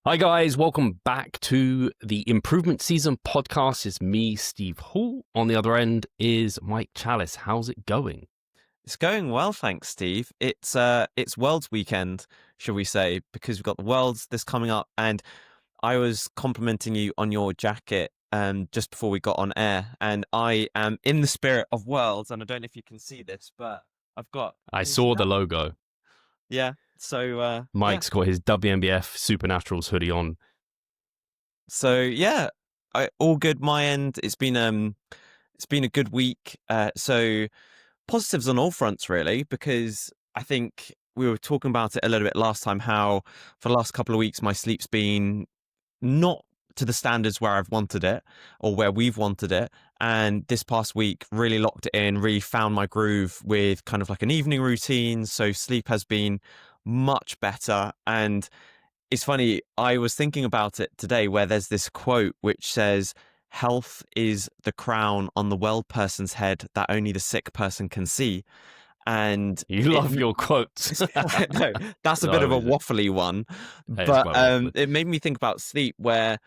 Hi guys, welcome back to the Improvement Season podcast. It's me, Steve Hall. On the other end is Mike Chalice. How's it going? It's going well, thanks, Steve. It's Worlds weekend, shall we say, because we've got the Worlds this coming up, and I was complimenting you on your jacket just before we got on air, and I am in the spirit of Worlds, and I don't know if you can see this, but I've got I this saw the jacket. logo. Yeah. So Mike's got his WNBF Supernaturals hoodie on. So all good my end. It's been a good week. So positives on all fronts, really, because I think we were talking about it a little bit last time, how for the last couple of weeks my sleep's been not to the standards where I've wanted it or where we've wanted it. And this past week really locked it in, really found my groove with kind of like an evening routine. So sleep has been much better. And it's funny, I was thinking about it today where there's this quote which says, "Health is the crown on the well person's head that only the sick person can see." And You love your quotes. no, that's a bit of a waffly one, Hey, but waffly. it made me think about sleep, where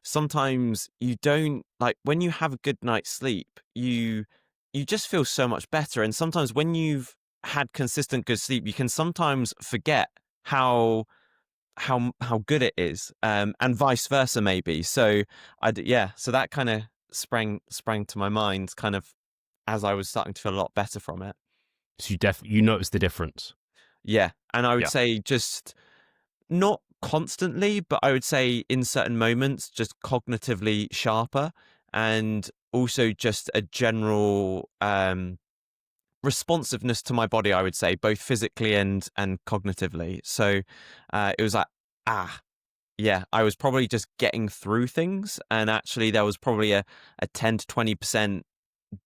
sometimes you don't, like, when you have a good night's sleep, you just feel so much better. And sometimes when you've had consistent good sleep, you can sometimes forget how good it is, and vice versa maybe. So so that kind of sprang to my mind kind of as I was starting to feel a lot better from it. So you noticed the difference. Yeah, and I would Yeah. say just not constantly, but I would say in certain moments just cognitively sharper, and also just a general responsiveness to my body, I would say, both physically and cognitively. So it was like, yeah, I was probably just getting through things, and actually there was probably a 10 to 20%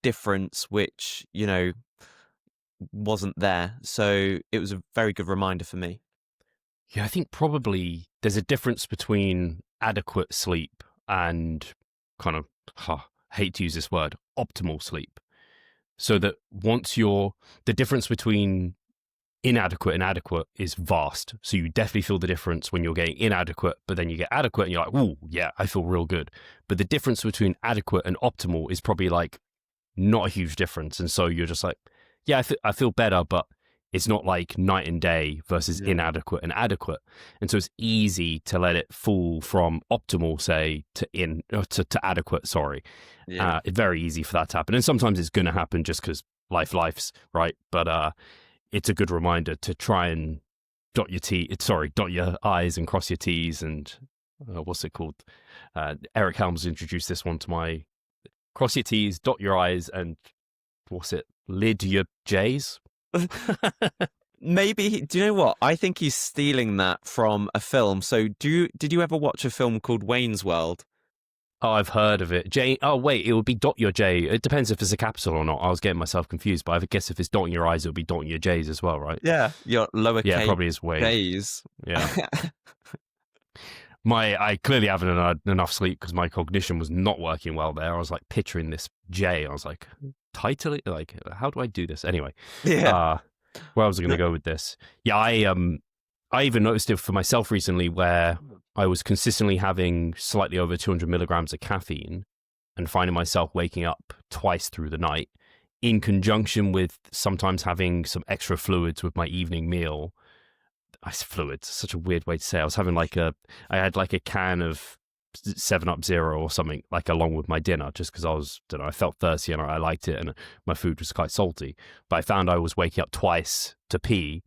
difference, which, wasn't there. So it was a very good reminder for me. Yeah, I think probably there's a difference between adequate sleep and kind of, hate to use this word, optimal sleep. So that the difference between inadequate and adequate is vast. So you definitely feel the difference when you're getting inadequate, but then you get adequate and you're like, "Ooh, yeah, I feel real good." But the difference between adequate and optimal is probably like not a huge difference. And so you're just like, yeah, I feel better, but it's not like night and day versus Yeah. inadequate and adequate. And so it's easy to let it fall from optimal, say, to adequate. Sorry. Yeah. It's very easy for that to happen. And sometimes it's going to happen just because life's right. But it's a good reminder to try and dot your I's and cross your T's. And what's it called? Eric Helms introduced this one to my cross your T's, dot your I's, and lid your J's. Maybe, do you know what? I think he's stealing that from a film. So did you ever watch a film called Wayne's World? Oh, I've heard of it. J. Oh, wait, it would be dot your J. It depends if it's a capital or not. I was getting myself confused, but I guess if it's dotting your I's, it would be dotting your J's as well, right? Yeah. Your lowercase Yeah, probably is Wayne. J's. Yeah. I clearly haven't had enough sleep because my cognition was not working well there. I was like picturing this J. I was like, title it? Like, how do I do this? Anyway, Yeah. where was I going to go with this? Yeah, I even noticed it for myself recently where I was consistently having slightly over 200 milligrams of caffeine and finding myself waking up twice through the night in conjunction with sometimes having some extra fluids with my evening meal. Fluids, such a weird way to say it. I had like a can of 7-Up Zero or something, like along with my dinner, just because I felt thirsty and I liked it and my food was quite salty. But I found I was waking up twice to pee.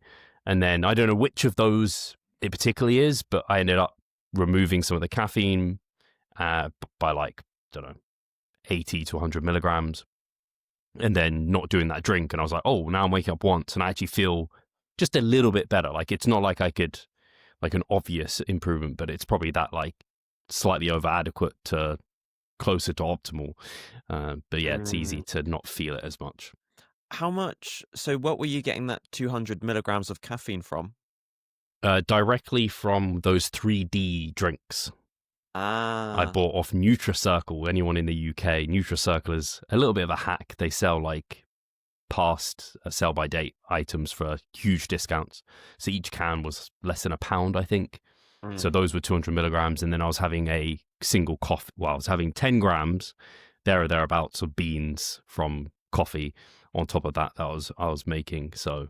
And then I don't know which of those it particularly is, but I ended up removing some of the caffeine by 80 to 100 milligrams and then not doing that drink. And I was like, oh, now I'm waking up once and I actually feel just a little bit better. Like, it's not like I could, like, an obvious improvement, but it's probably that, like, slightly over adequate to closer to optimal. But yeah, it's easy to not feel it as much. How much? So what were you getting that 200 milligrams of caffeine from? Directly from those 3D drinks. I Ah. bought off NutraCircle. Anyone in the UK, NutraCircle is a little bit of a hack. They sell like past sell by date items for huge discounts. So each can was less than £1, I think. So Mm. those were 200 milligrams. And then I was having a single coffee. Well, I was having 10 grams there or thereabouts of beans from coffee on top of that I was making. So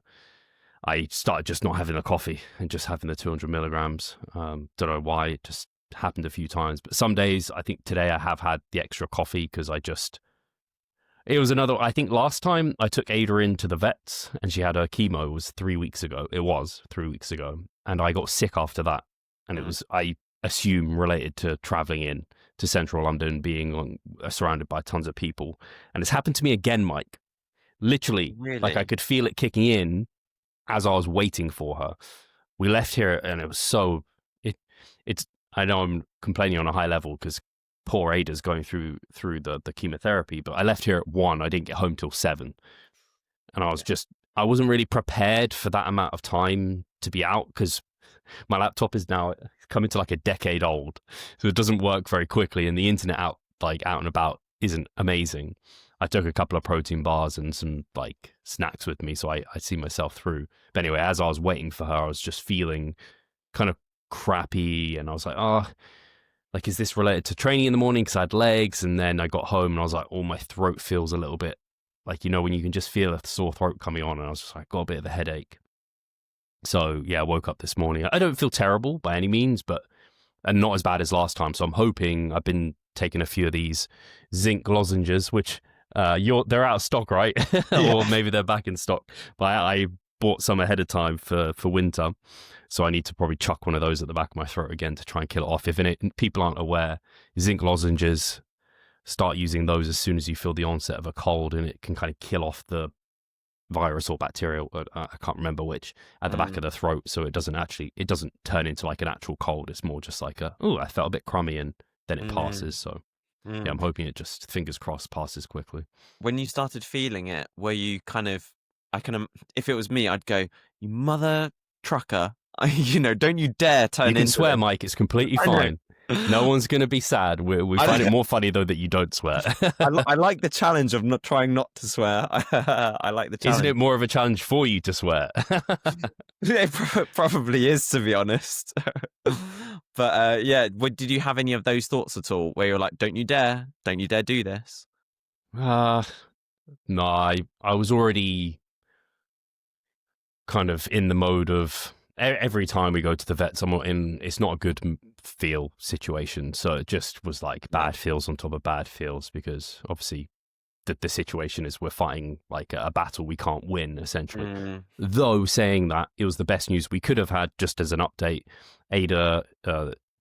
I started just not having the coffee and just having the 200 milligrams. Don't know why. It just happened a few times. But some days, I think today I have had the extra coffee because it was another, I think last time I took Ada into the vets and she had her chemo was 3 weeks ago. It was 3 weeks ago. And I got sick after that. And it Mm. was, I assume, related to traveling in to central London, being surrounded by tons of people. And it's happened to me again, Mike. Literally, like I Really? could feel it kicking in as I was waiting for her. We left here and it was so, it's, I know I'm complaining on a high level because poor Ada's going through the chemotherapy, but I left here at 1. I didn't get home till 7. And I wasn't really prepared for that amount of time to be out because my laptop is now coming to like a decade old. So it doesn't work very quickly. And the internet out and about isn't amazing. I took a couple of protein bars and some like snacks with me. So I see myself through. But anyway, as I was waiting for her, I was just feeling kind of crappy. And I was like, oh, like, is this related to training in the morning? Because I had legs. And then I got home and I was like, oh, my throat feels a little bit like, when you can just feel a sore throat coming on. And I was just like, got a bit of a headache. So yeah, I woke up this morning. I don't feel terrible by any means, and not as bad as last time. So I'm hoping. I've been taking a few of these zinc lozenges, which they're out of stock, right? Yeah. Or maybe they're back in stock. But I bought some ahead of time for winter, so I need to probably chuck one of those at the back of my throat again to try and kill it off. If people aren't aware, zinc lozenges, start using those as soon as you feel the onset of a cold, and it can kind of kill off the virus or bacteria, I can't remember which, at the back of the throat, so it doesn't turn into like an actual cold. It's more just like I felt a bit crummy, and then it passes. So yeah, I'm hoping it just, fingers crossed, passes quickly. When you started feeling it, were you kind of, if it was me, I'd go, you mother trucker, don't you dare turn You can into swear, it. Mike. It's completely I know. fine. No one's going to be sad. We I find know. it more funny, though, that you don't swear. I like the challenge of not trying not to swear. I like the challenge. Isn't it more of a challenge for you to swear? It probably is, to be honest. But yeah, did you have any of those thoughts at all where you're like, don't you dare do this? No, I was already kind of in the mode of every time we go to the vet, it's not a good feel situation. So it just was like bad feels on top of bad feels, because obviously the situation is we're fighting like a battle we can't win, essentially. Though saying that, it was the best news we could have had. Just as an update, Ada,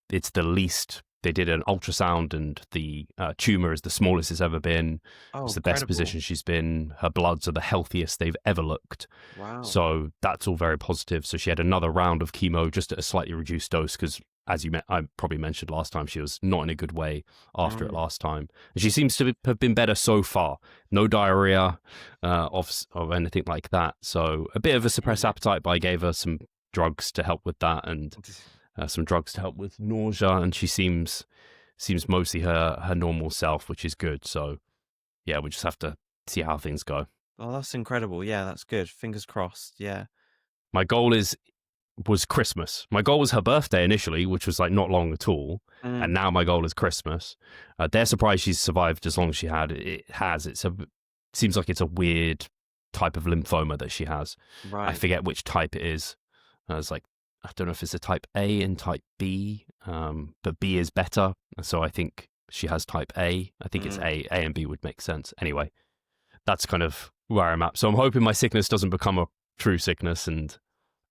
it's the least. They did an ultrasound and the tumor is the smallest it's ever been. Oh, It's the best incredible. position she's been. Her bloods are the healthiest they've ever looked. Wow. So that's all very positive. So she had another round of chemo, just at a slightly reduced dose, because as I probably mentioned last time, she was not in a good way after it last time. And she seems to have been better so far. No diarrhea of anything like that. So a bit of a suppressed appetite, but I gave her some drugs to help with that, and some drugs to help with nausea, and she seems mostly her normal self, which is good. So yeah, we just have to see how things go. Oh, that's incredible. Yeah, that's good. Fingers crossed. Yeah. My goal was Christmas. My goal was her birthday initially, which was like not long at all, and now my goal is Christmas. They're surprised she's survived as long as she had. Seems like it's a weird type of lymphoma that she has. Right. I forget which type it is. It's like, I don't know if it's a type A and type B, but B is better. So I think she has type A. I think it's A. A and B would make sense. Anyway, that's kind of where I'm at. So I'm hoping my sickness doesn't become a true sickness, and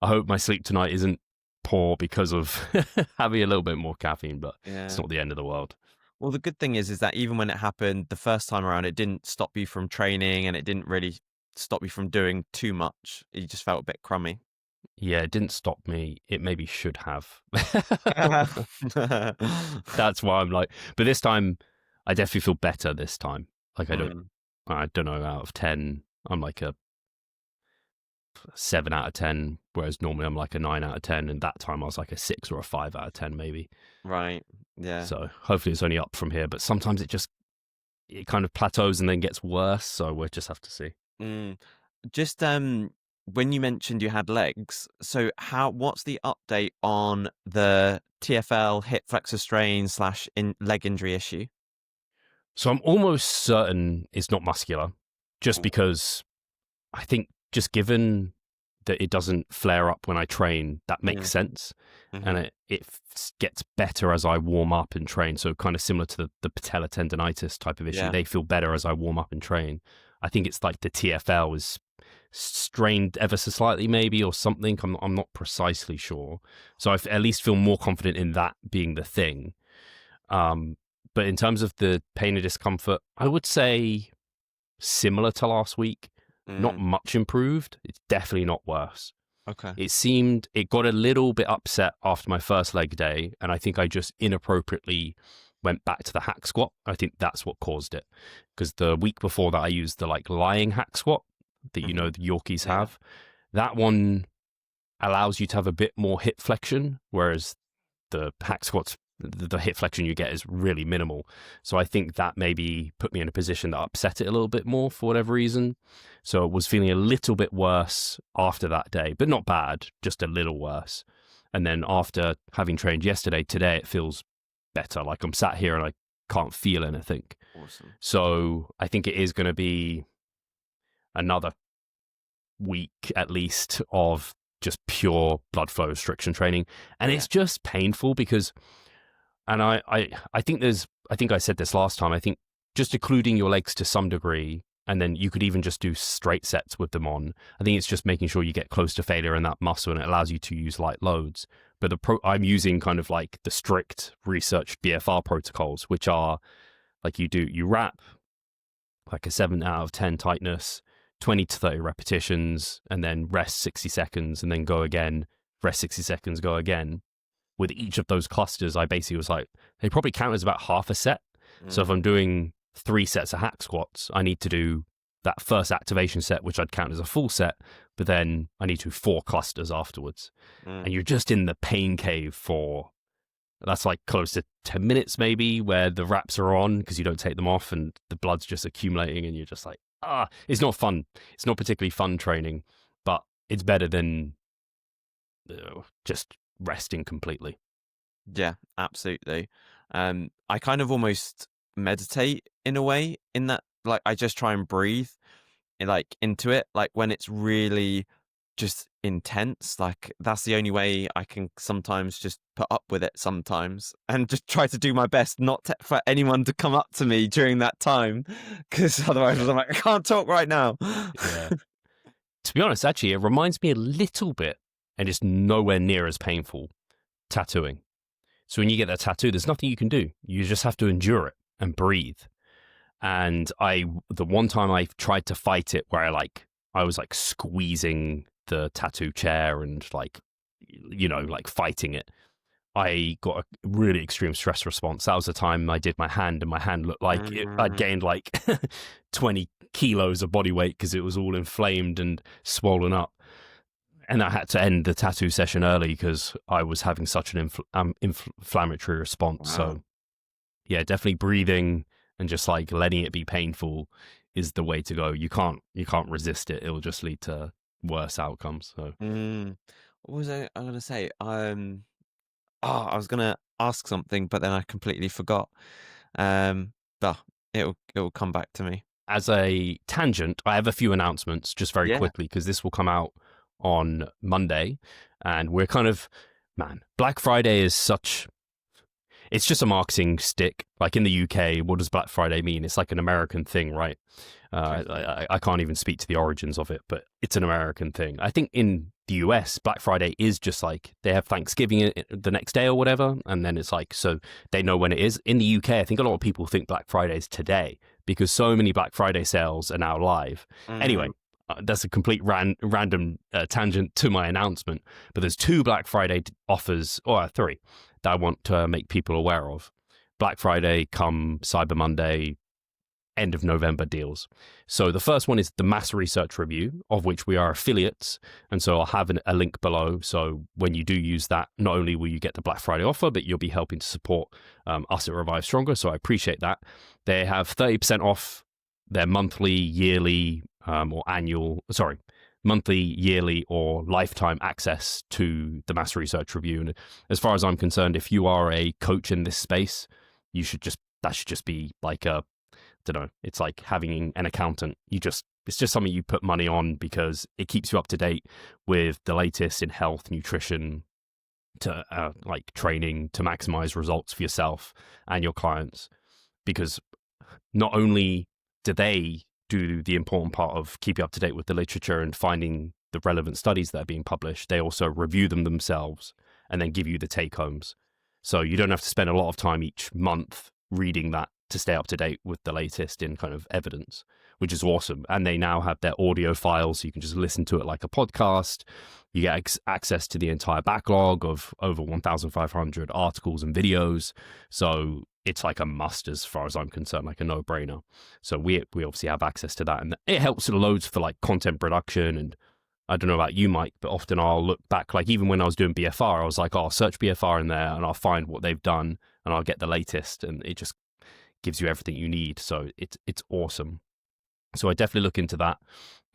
I hope my sleep tonight isn't poor because of having a little bit more caffeine, but it's not the end of the world. Well, the good thing is that even when it happened the first time around, it didn't stop you from training, and it didn't really stop you from doing too much. You just felt a bit crummy. Yeah, it didn't stop me. It maybe should have. That's why I'm like, but this time I definitely feel better this time. Like I don't know, out of 10, I'm like a 7 out of 10, whereas normally I'm like a 9 out of 10, and that time I was like a 6 or a 5 out of 10 maybe. Right. Yeah. So hopefully it's only up from here, but sometimes it kind of plateaus and then gets worse, so we'll just have to see. Just when you mentioned you had legs, so what's the update on the TFL hip flexor strain slash leg injury issue? So I'm almost certain it's not muscular, just Ooh. because I think just given that it doesn't flare up when I train, that makes sense. And it gets better as I warm up and train. So kind of similar to the patellar tendonitis type of issue. Yeah. They feel better as I warm up and train. I think it's like the TFL is strained ever so slightly maybe or something. I'm not precisely sure. So I at least feel more confident in that being the thing. But in terms of the pain and discomfort, I would say similar to last week. Not much improved. It's definitely not worse. Okay. It got a little bit upset after my first leg day, and I think I just inappropriately went back to the hack squat. I think that's what caused it, because the week before that I used the like lying hack squat that the Yorkies have. That one allows you to have a bit more hip flexion, whereas the hack squats, the hip flexion you get is really minimal. So I think that maybe put me in a position that upset it a little bit more for whatever reason. So I was feeling a little bit worse after that day, but not bad, just a little worse. And then after having trained yesterday, today it feels better. Like I'm sat here and I can't feel anything. Awesome. So I think it is going to be another week at least of just pure blood flow restriction training. And it's just painful because, and I think I think I said this last time, I think just occluding your legs to some degree, and then you could even just do straight sets with them on. I think it's just making sure you get close to failure in that muscle, and it allows you to use light loads. But I'm using kind of like the strict researched BFR protocols, which are like you wrap like a 7 out of 10 tightness, 20 to 30 repetitions, and then rest 60 seconds, and then go again, rest 60 seconds, go again. With each of those clusters, I basically was like, they probably count as about half a set. So if I'm doing 3 sets of hack squats, I need to do that first activation set, which I'd count as a full set, but then I need to do 4 clusters afterwards. And you're just in the pain cave that's like close to 10 minutes maybe, where the wraps are on because you don't take them off and the blood's just accumulating and you're just like, it's not fun. It's not particularly fun training, but it's better than just resting completely. Yeah, absolutely. I kind of almost meditate in a way, in that like I just try and breathe like into it, like when it's really just intense, like that's the only way I can sometimes just put up with it sometimes, and just try to do my best not for anyone to come up to me during that time, because otherwise I'm like, I can't talk right now. Yeah. To be honest, actually, it reminds me a little bit, and it's nowhere near as painful, tattooing. So when you get that tattoo, there's nothing you can do. You just have to endure it and breathe. And the one time I tried to fight it, where I was like squeezing the tattoo chair and like fighting it, I got a really extreme stress response. That was the time I did my hand, and my hand looked like I'd gained like 20 kilos of body weight because it was all inflamed and swollen up. And I had to end the tattoo session early because I was having such an inflammatory response. Wow. So yeah, definitely breathing and just like letting it be painful is the way to go. You can't resist it. It'll just lead to worse outcomes. So what was I going to say? I was going to ask something, but then I completely forgot. But it'll come back to me. As a tangent, I have a few announcements just very quickly, because this will come out on Monday, and we're kind of, Black Friday is it's just a marketing stick. Like in the UK, what does Black Friday mean? It's like an American thing, right? I can't even speak to the origins of it, but it's an American thing. I think in the US, Black Friday is just like they have Thanksgiving the next day or whatever, and then it's like, so they know when it is. In the UK, I think a lot of people think Black Friday is today because so many Black Friday sales are now live. Anyway, that's a complete random tangent to my announcement, but there's 2 Black Friday offers, or 3, that I want to make people aware of. Black Friday come Cyber Monday, end of November deals. So the first one is the Mass Research Review, of which we are affiliates. And so I'll have a link below. So when you do use that, not only will you get the Black Friday offer, but you'll be helping to support us at Revive Stronger. So I appreciate that. They have 30% off their monthly, yearly, or annual, monthly, yearly, or lifetime access to the Mass Research Review. And as far as I'm concerned, if you are a coach in this space, that should just be like a, I don't know, it's like having an accountant. It's just something you put money on because it keeps you up to date with the latest in health, nutrition, to like training to maximize results for yourself and your clients. Because not only do they do the important part of keep you up to date with the literature and finding the relevant studies that are being published, they also review them themselves and then give you the take homes. So you don't have to spend a lot of time each month reading that to stay up to date with the latest in kind of evidence, which is awesome. And they now have their audio files, so you can just listen to it like a podcast. You get access to the entire backlog of over 1,500 articles and videos. So it's like a must as far as I'm concerned, like a no-brainer. So we obviously have access to that, and it helps loads for like content production. And I don't know about you, Mike, but often I'll look back, like even when I was doing BFR, I was like, oh, I'll search BFR in there and I'll find what they've done and I'll get the latest, and it just gives you everything you need. So it's awesome. So I definitely look into that.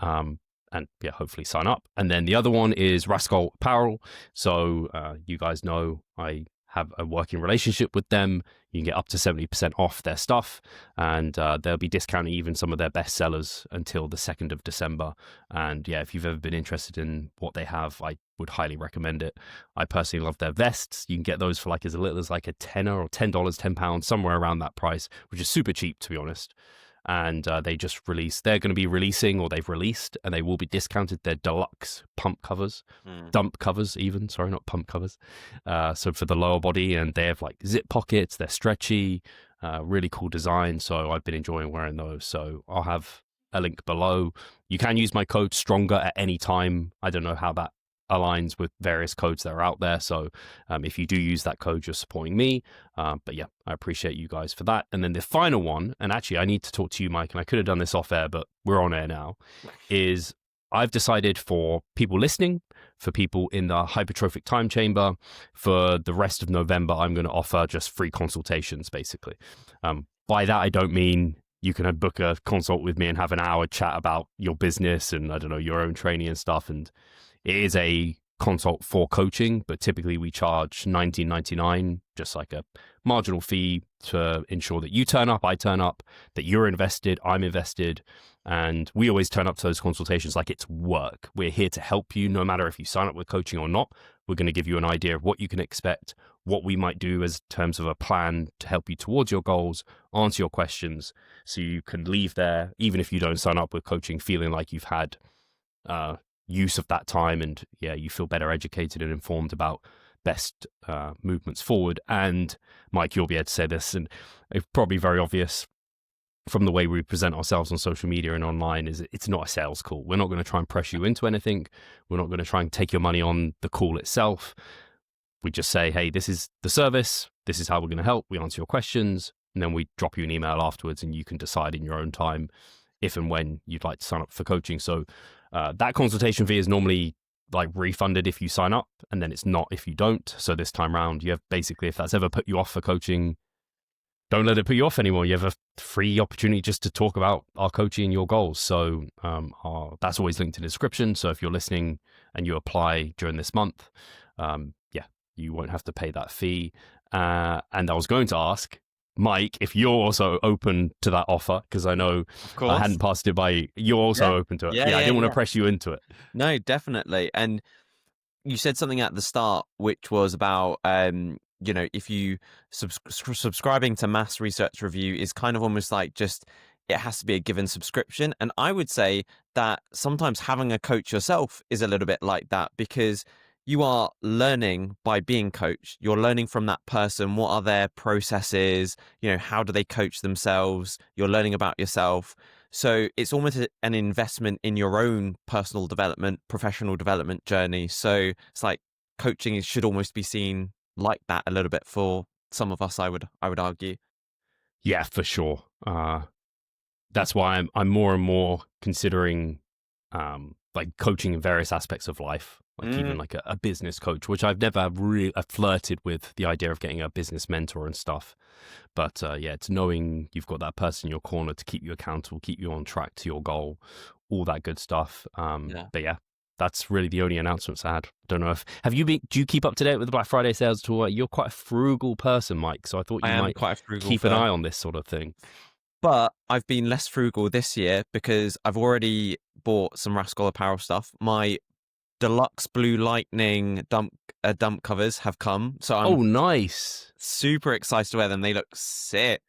And yeah, hopefully sign up. And then the other one is Rascal Apparel. So you guys know I have a working relationship with them. You can get up to 70% off their stuff, and they'll be discounting even some of their best sellers until the 2nd of December. And yeah, if you've ever been interested in what they have, I would highly recommend it. I personally love their vests. You can get those for like as little as like a tenner or $10, £10, somewhere around that price, which is super cheap, to be honest. And they just released, they're going to be releasing, or they've released, and they will be discounted, their deluxe pump covers, dump covers even, sorry, not pump covers. So for the lower body, and they have like zip pockets, they're stretchy, really cool design. So I've been enjoying wearing those. So I'll have a link below. You can use my code STRONGER at any time. I don't know how that aligns with various codes that are out there. So if you do use that code, you're supporting me. But yeah, I appreciate you guys for that. And then the final one, and actually I need to talk to you, Mike, and I could have done this off air, but we're on air now, is I've decided for people listening, for people in the hypertrophic time chamber, for the rest of November, I'm going to offer just free consultations, basically. By that, I don't mean you can book a consult with me and have an hour chat about your business and, I don't know, your own training and stuff. And it is a consult for coaching, but typically we charge $19.99, just like a marginal fee to ensure that you turn up, I turn up, that you're invested, I'm invested. And we always turn up to those consultations like it's work. We're here to help you no matter if you sign up with coaching or not. We're going to give you an idea of what you can expect, what we might do as terms of a plan to help you towards your goals, answer your questions, so you can leave there, even if you don't sign up with coaching, feeling like you've had use of that time, and yeah, you feel better educated and informed about best movements forward. And Mike, you'll be able to say this, and it's probably very obvious from the way we present ourselves on social media and online, is it's not a sales call. We're not going to try and press you into anything. We're not going to try and take your money on the call itself. We just say, hey, this is the service. This is how we're going to help. We answer your questions, and then we drop you an email afterwards, and you can decide in your own time if and when you'd like to sign up for coaching. So that consultation fee is normally like refunded if you sign up, and then it's not if you don't. So this time round, you have basically, if that's ever put you off for coaching, don't let it put you off anymore. You have a free opportunity just to talk about our coaching and your goals. So that's always linked in the description. So if you're listening and you apply during this month, yeah, you won't have to pay that fee. And I was going to ask Mike if you're also open to that offer, because I know I hadn't passed it by. You're also open to it. Yeah, I didn't want to press you into it. No, definitely. And you said something at the start, which was about if you subscribing to Mass Research Review is kind of almost like just, it has to be a given subscription. And I would say that sometimes having a coach yourself is a little bit like that, because you are learning by being coached. You're learning from that person. What are their processes? How do they coach themselves? You're learning about yourself. So it's almost an investment in your own personal development, professional development journey. So it's like coaching should almost be seen like that a little bit for some of us, I would argue. Yeah, for sure. That's why I'm more and more considering like coaching in various aspects of life, like even like a business coach, which I've never really flirted with the idea of getting a business mentor and stuff. But yeah, it's knowing you've got that person in your corner to keep you accountable, keep you on track to your goal, all that good stuff. Yeah. But yeah, that's really the only announcements I had. Don't know if do you keep up to date with the Black Friday sales at all? You're quite a frugal person, Mike, so I thought I you am might quite a frugal keep an fella. eye on this sort of thing. But I've been less frugal this year because I've already bought some Rascal Apparel stuff. My deluxe Blue Lightning dump covers have come, so I'm Oh, nice. super excited to wear them. They look sick.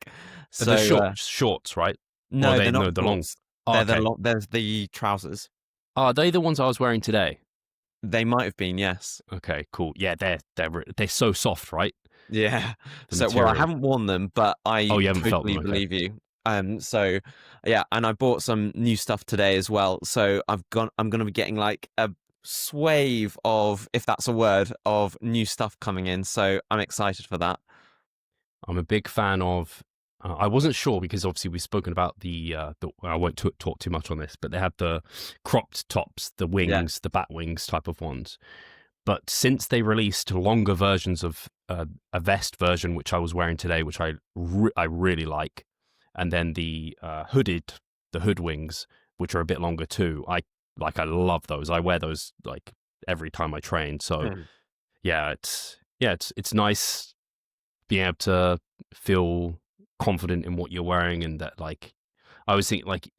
The So shorts, right? Or no, they're not the long. shorts. Oh, okay. They're the trousers. Are they the ones I was wearing today? They might have been, yes. Okay, cool. Yeah, they're so soft, right? Yeah. The So, well, I material. haven't worn them, but I Oh, you haven't felt totally them. Okay. believe you. So yeah, and I bought some new stuff today as well. So I'm going to be getting like a swathe of, if that's a word, of new stuff coming in. So I'm excited for that. I'm a big fan of. I wasn't sure because obviously we've spoken about I won't talk too much on this, but they have the cropped tops, the wings, the bat wings type of ones. But since they released longer versions of a vest version, which I was wearing today, which I really like, and then the hood wings, which are a bit longer too. I love those. I wear those like every time I train. So yeah, it's nice being able to feel confident in what you're wearing, and that like I was thinking like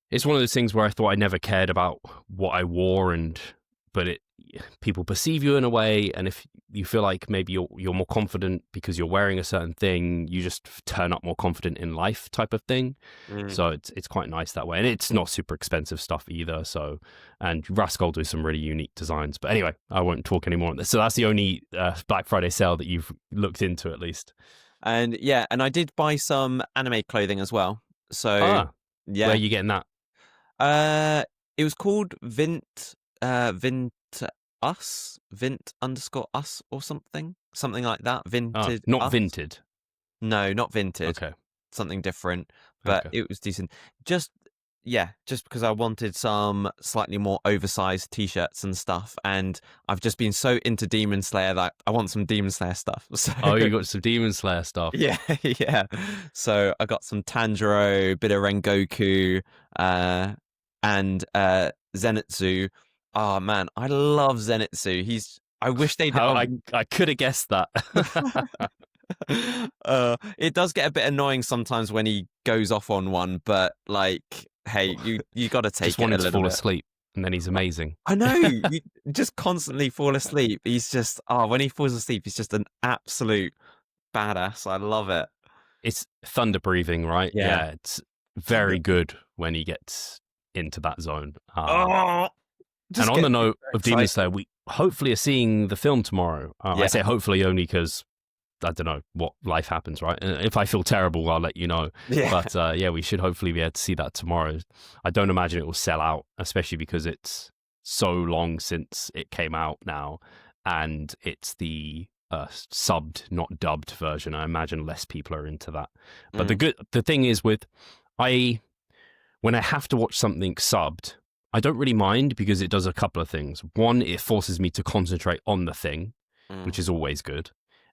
it's one of those things where I thought I never cared about what I wore, but people perceive you in a way, and if you feel like maybe you're more confident because you're wearing a certain thing, you just turn up more confident in life type of thing. So it's quite nice that way, and it's not super expensive stuff either. So, and Rascal do some really unique designs. But anyway, I won't talk anymore on this. So that's the only Black Friday sale that you've looked into, at least. And yeah, and I did buy some anime clothing as well. So Where are yeah, you getting that? it was called Vint_us or something like that. Vinted Not Us. Vinted. No, not Vinted. Okay. Something different, but Okay. it was decent. Just because I wanted some slightly more oversized t-shirts and stuff, and I've just been so into Demon Slayer that I want some Demon Slayer stuff. So Oh, you got some Demon Slayer stuff. yeah, yeah. So I got some Tanjiro, bit of Rengoku, and Zenitsu. Oh man, I love Zenitsu. I wish they'd. I could have guessed that. It does get a bit annoying sometimes when he goes off on one, but like, hey, you got to take Just it want a him to little fall bit. asleep, and then he's amazing. I know, you just constantly fall asleep. He's just when he falls asleep, he's just an absolute badass. I love it. It's thunder breathing, right? Yeah. It's very good when he gets into that zone. Oh, and on the note of Demon excited. Slayer, we hopefully are seeing the film tomorrow. I say hopefully only because I don't know what life happens, right? And if I feel terrible, I'll let you know. Yeah. But yeah, we should hopefully be able to see that tomorrow. I don't imagine it will sell out, especially because it's so long since it came out now, and it's the subbed, not dubbed version. I imagine less people are into that. But the thing is when I have to watch something subbed, I don't really mind because it does a couple of things. One, it forces me to concentrate on the thing, which is always good.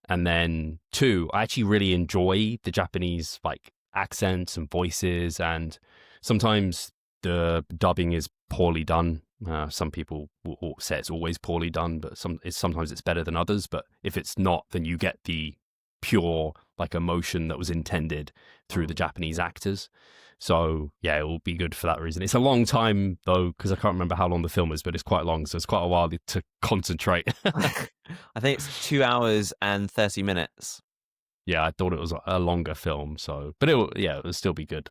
And then two, I actually really enjoy the Japanese like accents and voices, and sometimes the dubbing is poorly done. Some people will say it's always poorly done, but sometimes it's better than others. But if it's not, then you get the pure like emotion that was intended through the Japanese actors. So yeah, it will be good for that reason. It's a long time though, because I can't remember how long the film is, but it's quite long, so it's quite a while to concentrate. I think it's 2 hours and 30 minutes. Yeah, I thought it was a longer film, but it will still be good.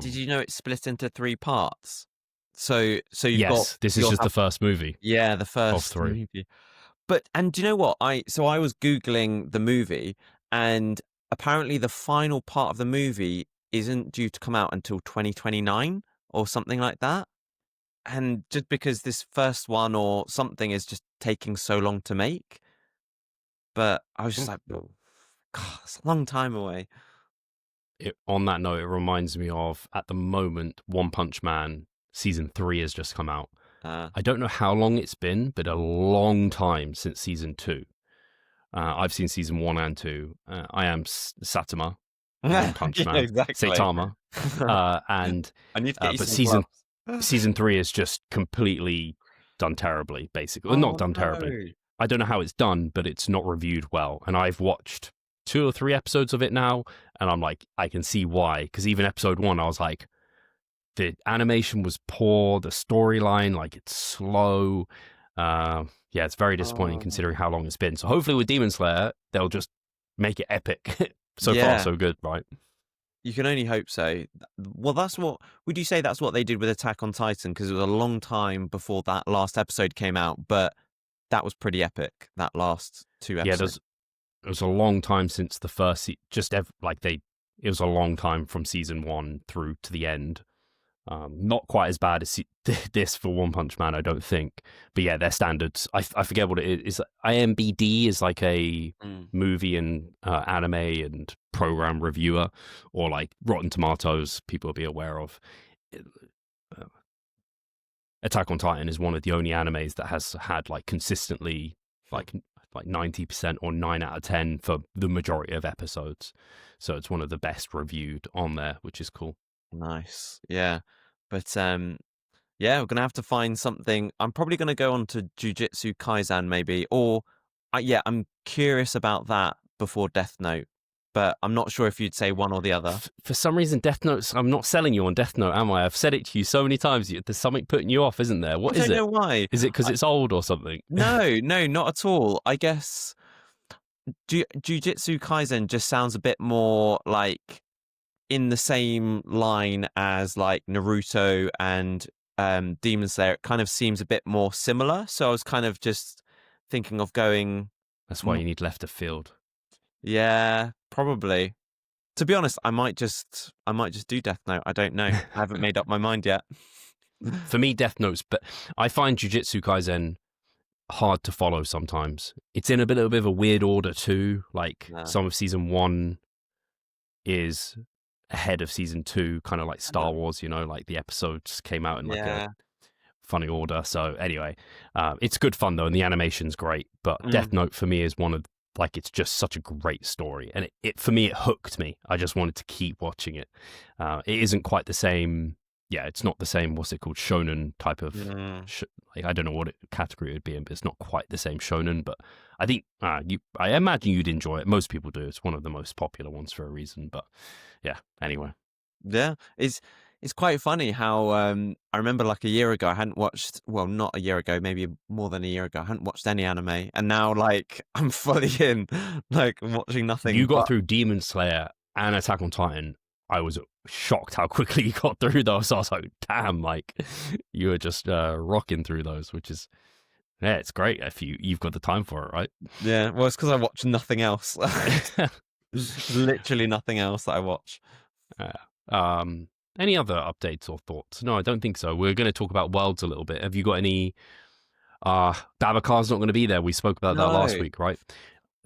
Did you know it's split into 3 parts? So you've yes, this is just the first movie. Yeah, the first of 3. movie. And do you know what? I was Googling the movie, and apparently the final part of the movie isn't due to come out until 2029 or something like that. And just because this first one or something is just taking so long to make. But I was just like, God, it's a long time away. On that note, it reminds me of, at the moment, One Punch Man season 3 has just come out. I don't know how long it's been, but a long time since season 2. I've seen season 1 and 2. I am Saitama, One Punch Yeah, Man, exactly. Saitama, and I need to get you but some gloves. season three is just completely done terribly. Basically, well, not Oh done terribly. no. I don't know how it's done, but it's not reviewed well. And I've watched 2 or 3 episodes of it now, and I'm like, I can see why. Because even episode one, I was like, the animation was poor, the storyline, like it's slow. Yeah, it's very disappointing Oh. considering how long it's been. So hopefully with Demon Slayer, they'll just make it epic. So far, Yeah, so good, right? you can only hope so. Well, that's what would you say that's what they did with Attack on Titan? Because it was a long time before that last episode came out, but that was pretty epic. That last two Yeah, episodes. it was a long time since the first it was a long time from season one through to the end. Not quite as bad as this for One Punch Man, I don't think. But yeah, their standards. I forget what it is. IMBD is like a Mm. movie and anime and program reviewer, or like Rotten Tomatoes. People will be aware of. Uh, Attack on Titan is one of the only animes that has had like consistently like 90% or 9 out of 10 for the majority of episodes. So it's one of the best reviewed on there, which is cool. Nice. Yeah. But yeah, we're gonna have to find something. I'm probably gonna go on to Jujutsu Kaisen maybe, or yeah, I'm curious about that before Death Note, but I'm not sure if you'd say one or the other. For some reason, Death Note's. I'm not selling you on Death Note, am I? I've said it to you so many times. There's something putting you off, isn't there? What I is don't it? know why. Is it because I, it's old or something? no, no, not at all. I guess Jujutsu Kaisen just sounds a bit more like in the same line as like Naruto and Demon Slayer. It kind of seems a bit more similar. So I was kind of just thinking of going. That's why you need left of field. Yeah, probably. To be honest, I might just do Death Note. I don't know. I haven't made up my mind yet. For me, Death Note's, but I find Jujutsu Kaisen hard to follow sometimes. It's in a little bit of a weird order too. Like Yeah. some of season one is ahead of season two, kind of like Star Wars, like the episodes came out in like a Yeah. funny order. So anyway, it's good fun though, and the animation's great. But Death Mm. Note for me is one of like it's just such a great story, and it for me it hooked me. I just wanted to keep watching it. It isn't quite the same. Yeah, it's not the same. What's it called? Shonen type of. Mm. Like I don't know what category it would be in, but it's not quite the same shonen. But I think I imagine you'd enjoy it. Most people do. It's one of the most popular ones for a reason. But yeah. Anyway, Yeah. It's quite funny how I remember like a year ago I hadn't watched, well, not a year ago, maybe more than a year ago, I hadn't watched any anime, and now like I'm fully in, like watching nothing you got but through Demon Slayer and Attack on Titan. I was shocked how quickly you got through those. I was like, damn, like you were just rocking through those, which is yeah, it's great if you've got the time for it, right? yeah. Well, it's because I watch nothing else. Literally nothing else that I watch. Any other updates or thoughts? No, I don't think so. We're going to talk about Worlds a little bit. Have you got any? Babacar's not going to be there. We spoke about that last No. week, right?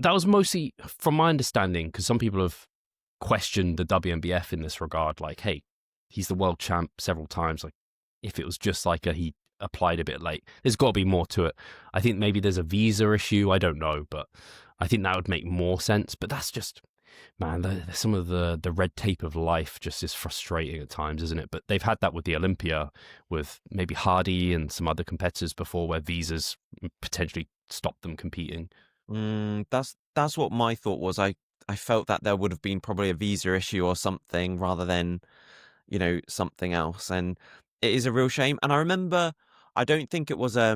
That was mostly, from my understanding, because some people have questioned the WNBF in this regard. Like, hey, he's the world champ several times. Like, if it was just like he applied a bit late, there's got to be more to it. I think maybe there's a visa issue. I don't know, but I think that would make more sense. But that's just. Man, some of the red tape of life just is frustrating at times, isn't it? But they've had that with the Olympia, with maybe Hardy and some other competitors before, where visas potentially stop them competing. That's what my thought was. I felt that there would have been probably a visa issue or something rather than, something else. And it is a real shame. And I remember, I don't think it was a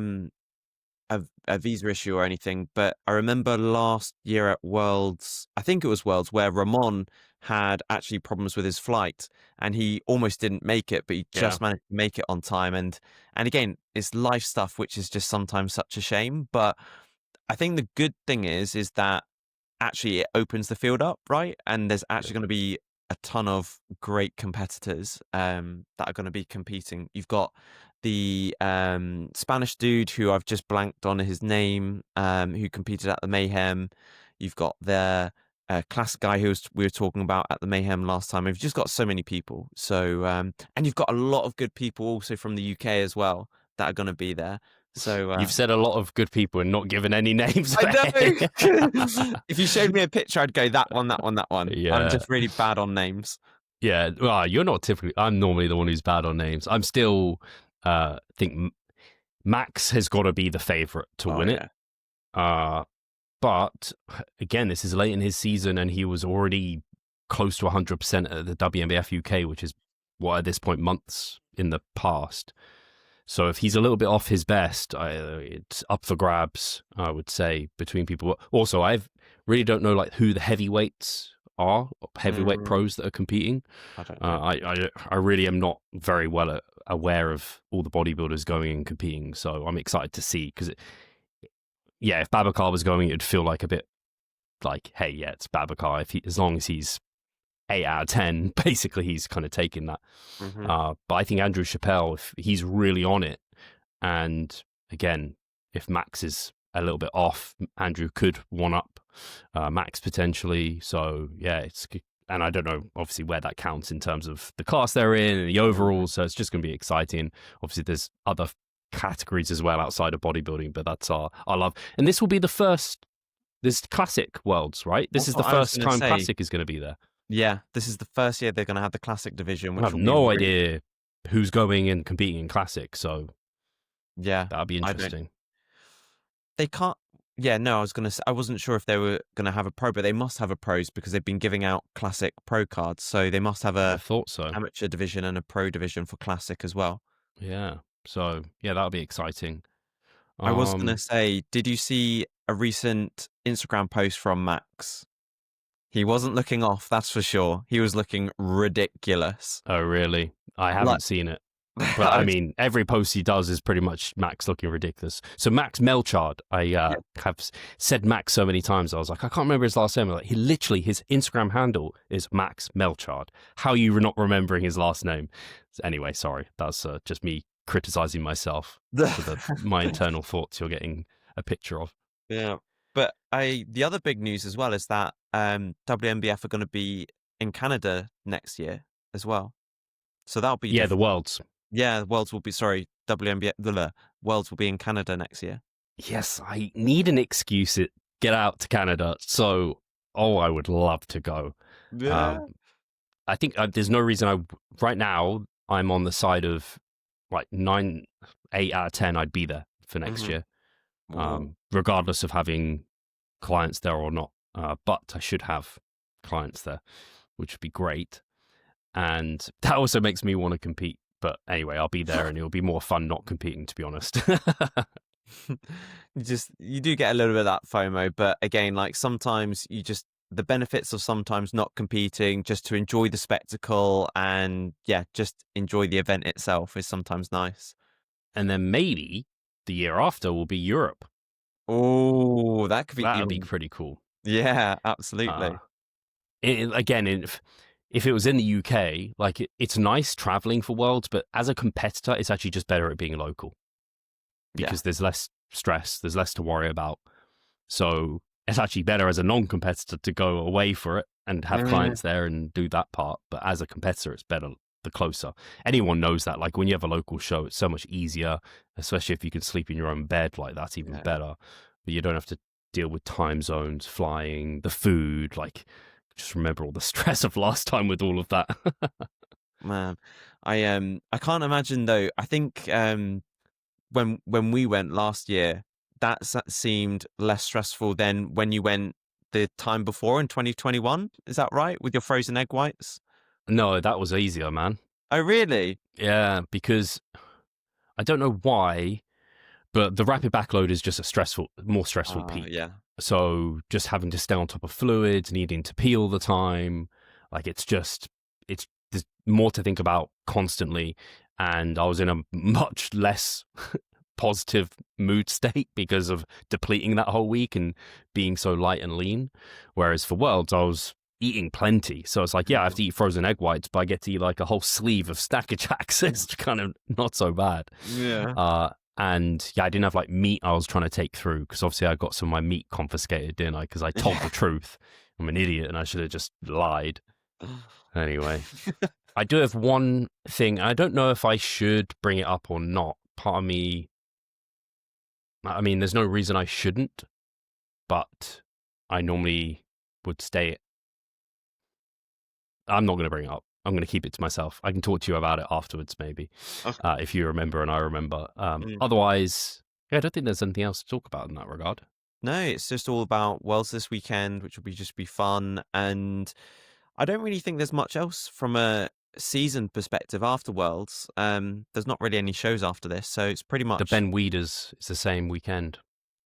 visa issue or anything, but I remember last year at Worlds, I think it was Worlds, where Ramon had actually problems with his flight and he almost didn't make it, but he just managed to make it on time. And again, it's life stuff, which is just sometimes such a shame. But I think the good thing is that actually it opens the field up, right? And there's actually going to be a ton of great competitors that are going to be competing. You've got the Spanish dude who I've just blanked on his name, who competed at the Mayhem. You've got the classic guy we were talking about at the Mayhem last time. We've just got so many people. So and you've got a lot of good people also from the UK as well that are going to be there. So You've said a lot of good people and not given any names. I know. If you showed me a picture, I'd go that one, that one, that one. I'm Yeah. just really bad on names. Yeah. Well, you're not typically. I'm normally the one who's bad on names. I'm still. Think Max has got to be the favorite to win it. But again, this is late in his season, and he was already close to 100% at the WNBF UK, which is what at this point months in the past. So if he's a little bit off his best, it's up for grabs, I would say, between people. Also, I really don't know like who the heavyweights are, heavyweight pros that are competing. I don't know. I really am not very well aware of all the bodybuilders going and competing. So I'm excited to see because, yeah, if Babacar was going, it'd feel like a bit like, hey, yeah, it's Babacar. As long as he's 8 out of 10, basically he's kind of taking that. But I think Andrew Chappelle, if he's really on it, and again, if Max is a little bit off, Andrew could one up Max potentially. So yeah, and I don't know obviously where that counts in terms of the class they're in and the overall. So it's just going to be exciting. Obviously, there's other categories as well outside of bodybuilding, but that's our love. And this will be the first. This Classic Worlds, right? This is the first time Classic is going to be there. Yeah, this is the first year they're going to have the Classic division. Which I have no idea who's going and competing in Classic, so yeah, that'll be interesting. They can't. Yeah, no, I was going to say, I wasn't sure if they were going to have a pro, but they must have a pros because they've been giving out Classic pro cards. So they must have I thought so. Amateur division and a pro division for Classic as well. Yeah. So yeah, that'll be exciting. I was going to say, did you see a recent Instagram post from Max? He wasn't looking off, that's for sure. He was looking ridiculous. Oh, really? I haven't seen it. But I mean, every post he does is pretty much Max looking ridiculous. So Max Melchard, I have said Max so many times. I was like, I can't remember his last name. Like, his Instagram handle is Max Melchard. How are you not remembering his last name? Anyway, sorry. That's just me criticizing myself for my internal thoughts you're getting a picture of. Yeah. But the other big news as well is that WNBF are going to be in Canada next year as well. So that'll be the Worlds. Yeah, the Worlds will be WNBF. The Worlds will be in Canada next year. Yes, I need an excuse to get out to Canada. So, I would love to go. Yeah. I think there's no reason right now I'm on the side of like 8 out of 10. I'd be there for next year. Regardless of having clients there or not. But I should have clients there, which would be great. And that also makes me want to compete. But anyway, I'll be there and it'll be more fun not competing, to be honest. You do get a little bit of that FOMO. But again, like sometimes the benefits of sometimes not competing just to enjoy the spectacle and just enjoy the event itself is sometimes nice. And then maybe the year after will be Europe. Oh, that'd be pretty cool. Yeah, absolutely. If it was in the UK, like it's nice traveling for Worlds, but as a competitor, it's actually just better at being local because there's less stress, there's less to worry about. So it's actually better as a non-competitor to go away for it and have clients there and do that part. But as a competitor, it's better the closer. Anyone knows that. Like when you have a local show, it's so much easier, especially if you can sleep in your own bed. Like that's even better. But you don't have to deal with time zones, flying, the food. Like just remember all the stress of last time with all of that. Man, I can't imagine though. I think when we went last year, that seemed less stressful than when you went the time before in 2021. Is that right? With your frozen egg whites? No, that was easier, man. Oh, really? Yeah, because I don't know why, but the rapid backload is just more stressful peak. Yeah. So just having to stay on top of fluids, needing to pee all the time, like there's more to think about constantly. And I was in a much less positive mood state because of depleting that whole week and being so light and lean. Whereas for Worlds, I was eating plenty. So it's like, I have to eat frozen egg whites, but I get to eat like a whole sleeve of Stacker Jacks. It's kind of not so bad. Yeah. And I didn't have like meat I was trying to take through because obviously I got some of my meat confiscated, didn't I? Because I told the truth. I'm an idiot and I should have just lied. Anyway, I do have one thing. I don't know if I should bring it up or not. Part of me I mean, there's no reason I shouldn't, but I normally would stay. I'm not going to bring it up. I'm going to keep it to myself. I can talk to you about it afterwards, maybe, Okay. if you remember and I remember. Mm. Otherwise, yeah, I don't think there's anything else to talk about in that regard. No, it's just all about Worlds this weekend, which will be just be fun. And I don't really think there's much else from a season perspective after Worlds. There's not really any shows after this, so it's pretty The much Ben Weeders is the same weekend,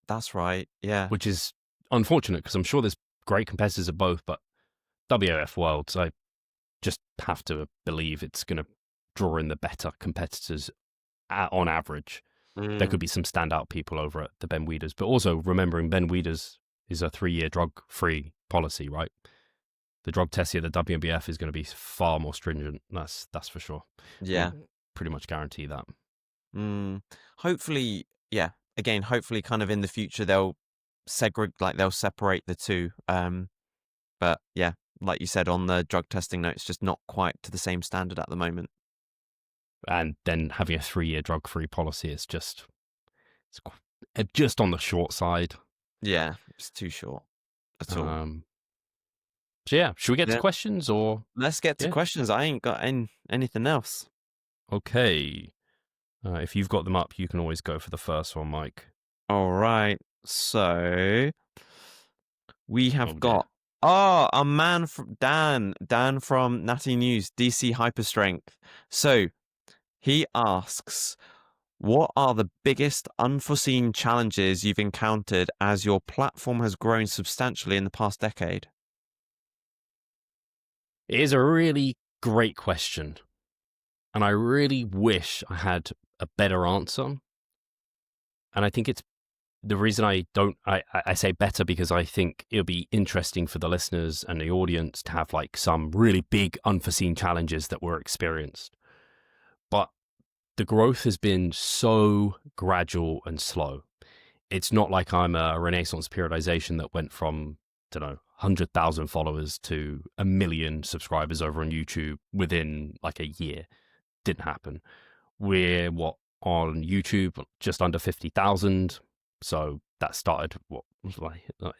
that's right. Yeah. which is unfortunate because I'm sure there's great competitors at both, but WAF Worlds, I just have to believe it's going to draw in the better competitors on average. There could Mm. be some standout people over at the Ben Weeders, but also remembering Ben Weeders is a 3-year drug-free policy, right? The drug test here at the WNBF is going to be far more stringent. That's for sure. Yeah. Pretty much guarantee that. Mm. Hopefully, yeah. Again, hopefully, kind of in the future they'll they'll separate the two. But yeah, like you said on the drug testing note, it's just not quite to the same standard at the moment. And then having a 3-year drug-free policy is just on the short side. Yeah, it's too short at all. So yeah, should we get to Yeah. questions or? Let's get to Yeah. questions. I ain't got anything else. Okay. If you've got them up, you can always go for the first one, Mike. All right. So we have Oh, dear. got a man from Dan from Natty News, DC Hyperstrength. So he asks, what are the biggest unforeseen challenges you've encountered as your platform has grown substantially in the past decade? It is a really great question. And I really wish I had a better answer. And I think it's the reason I say better because I think it'll be interesting for the listeners and the audience to have like some really big unforeseen challenges that were experienced. But the growth has been so gradual and slow. It's not like I'm a Renaissance periodization that went from, I don't know, 100,000 followers to 1 million subscribers over on YouTube within like a year. Didn't happen. We're on YouTube just under 50,000. So that started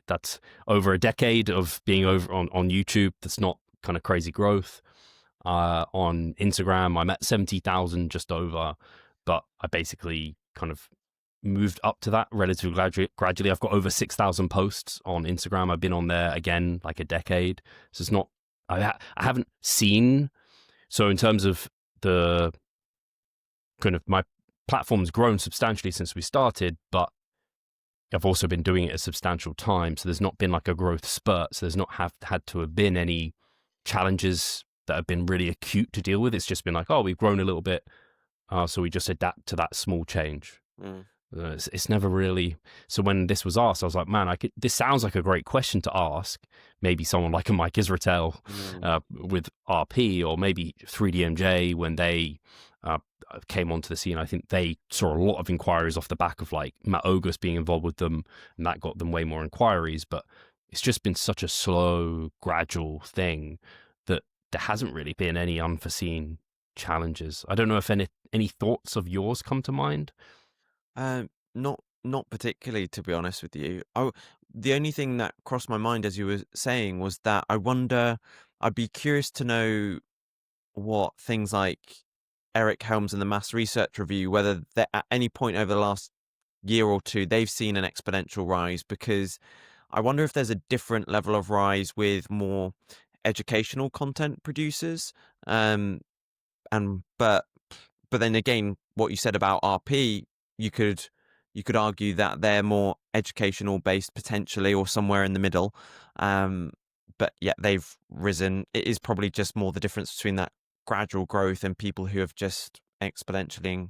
that's over a decade of being over on YouTube. That's not kind of crazy growth. On Instagram, I'm at 70,000, just over, but I basically kind of moved up to that relatively gradually. I've got over 6,000 posts on Instagram. I've been on there again like a decade. So it's not, I haven't seen. So in terms of the kind of my platform's grown substantially since we started, but I've also been doing it a substantial time. So there's not been like a growth spurt. So there's not had to have been any challenges that have been really acute to deal with. It's just been like, oh, we've grown a little bit. So we just adapt to that small change. It's never really. So when this was asked, I was like, man, this sounds like a great question to ask. Maybe someone like a Mike Israetel with RP, or maybe 3DMJ when they came onto the scene. I think they saw a lot of inquiries off the back of like Matt August being involved with them, and that got them way more inquiries. But it's just been such a slow, gradual thing that there hasn't really been any unforeseen challenges. I don't know if any thoughts of yours come to mind. Not particularly, to be honest with you. The only thing that crossed my mind as you were saying was that I'd be curious to know what things like Eric Helms and the Mass Research Review, whether at any point over the last year or two, they've seen an exponential rise, because I wonder if there's a different level of rise with more educational content producers. But then again, what you said about RP, you could argue that they're more educational based potentially, or somewhere in the middle. But yeah, they've risen. It is probably just more the difference between that gradual growth and people who have just exponentially,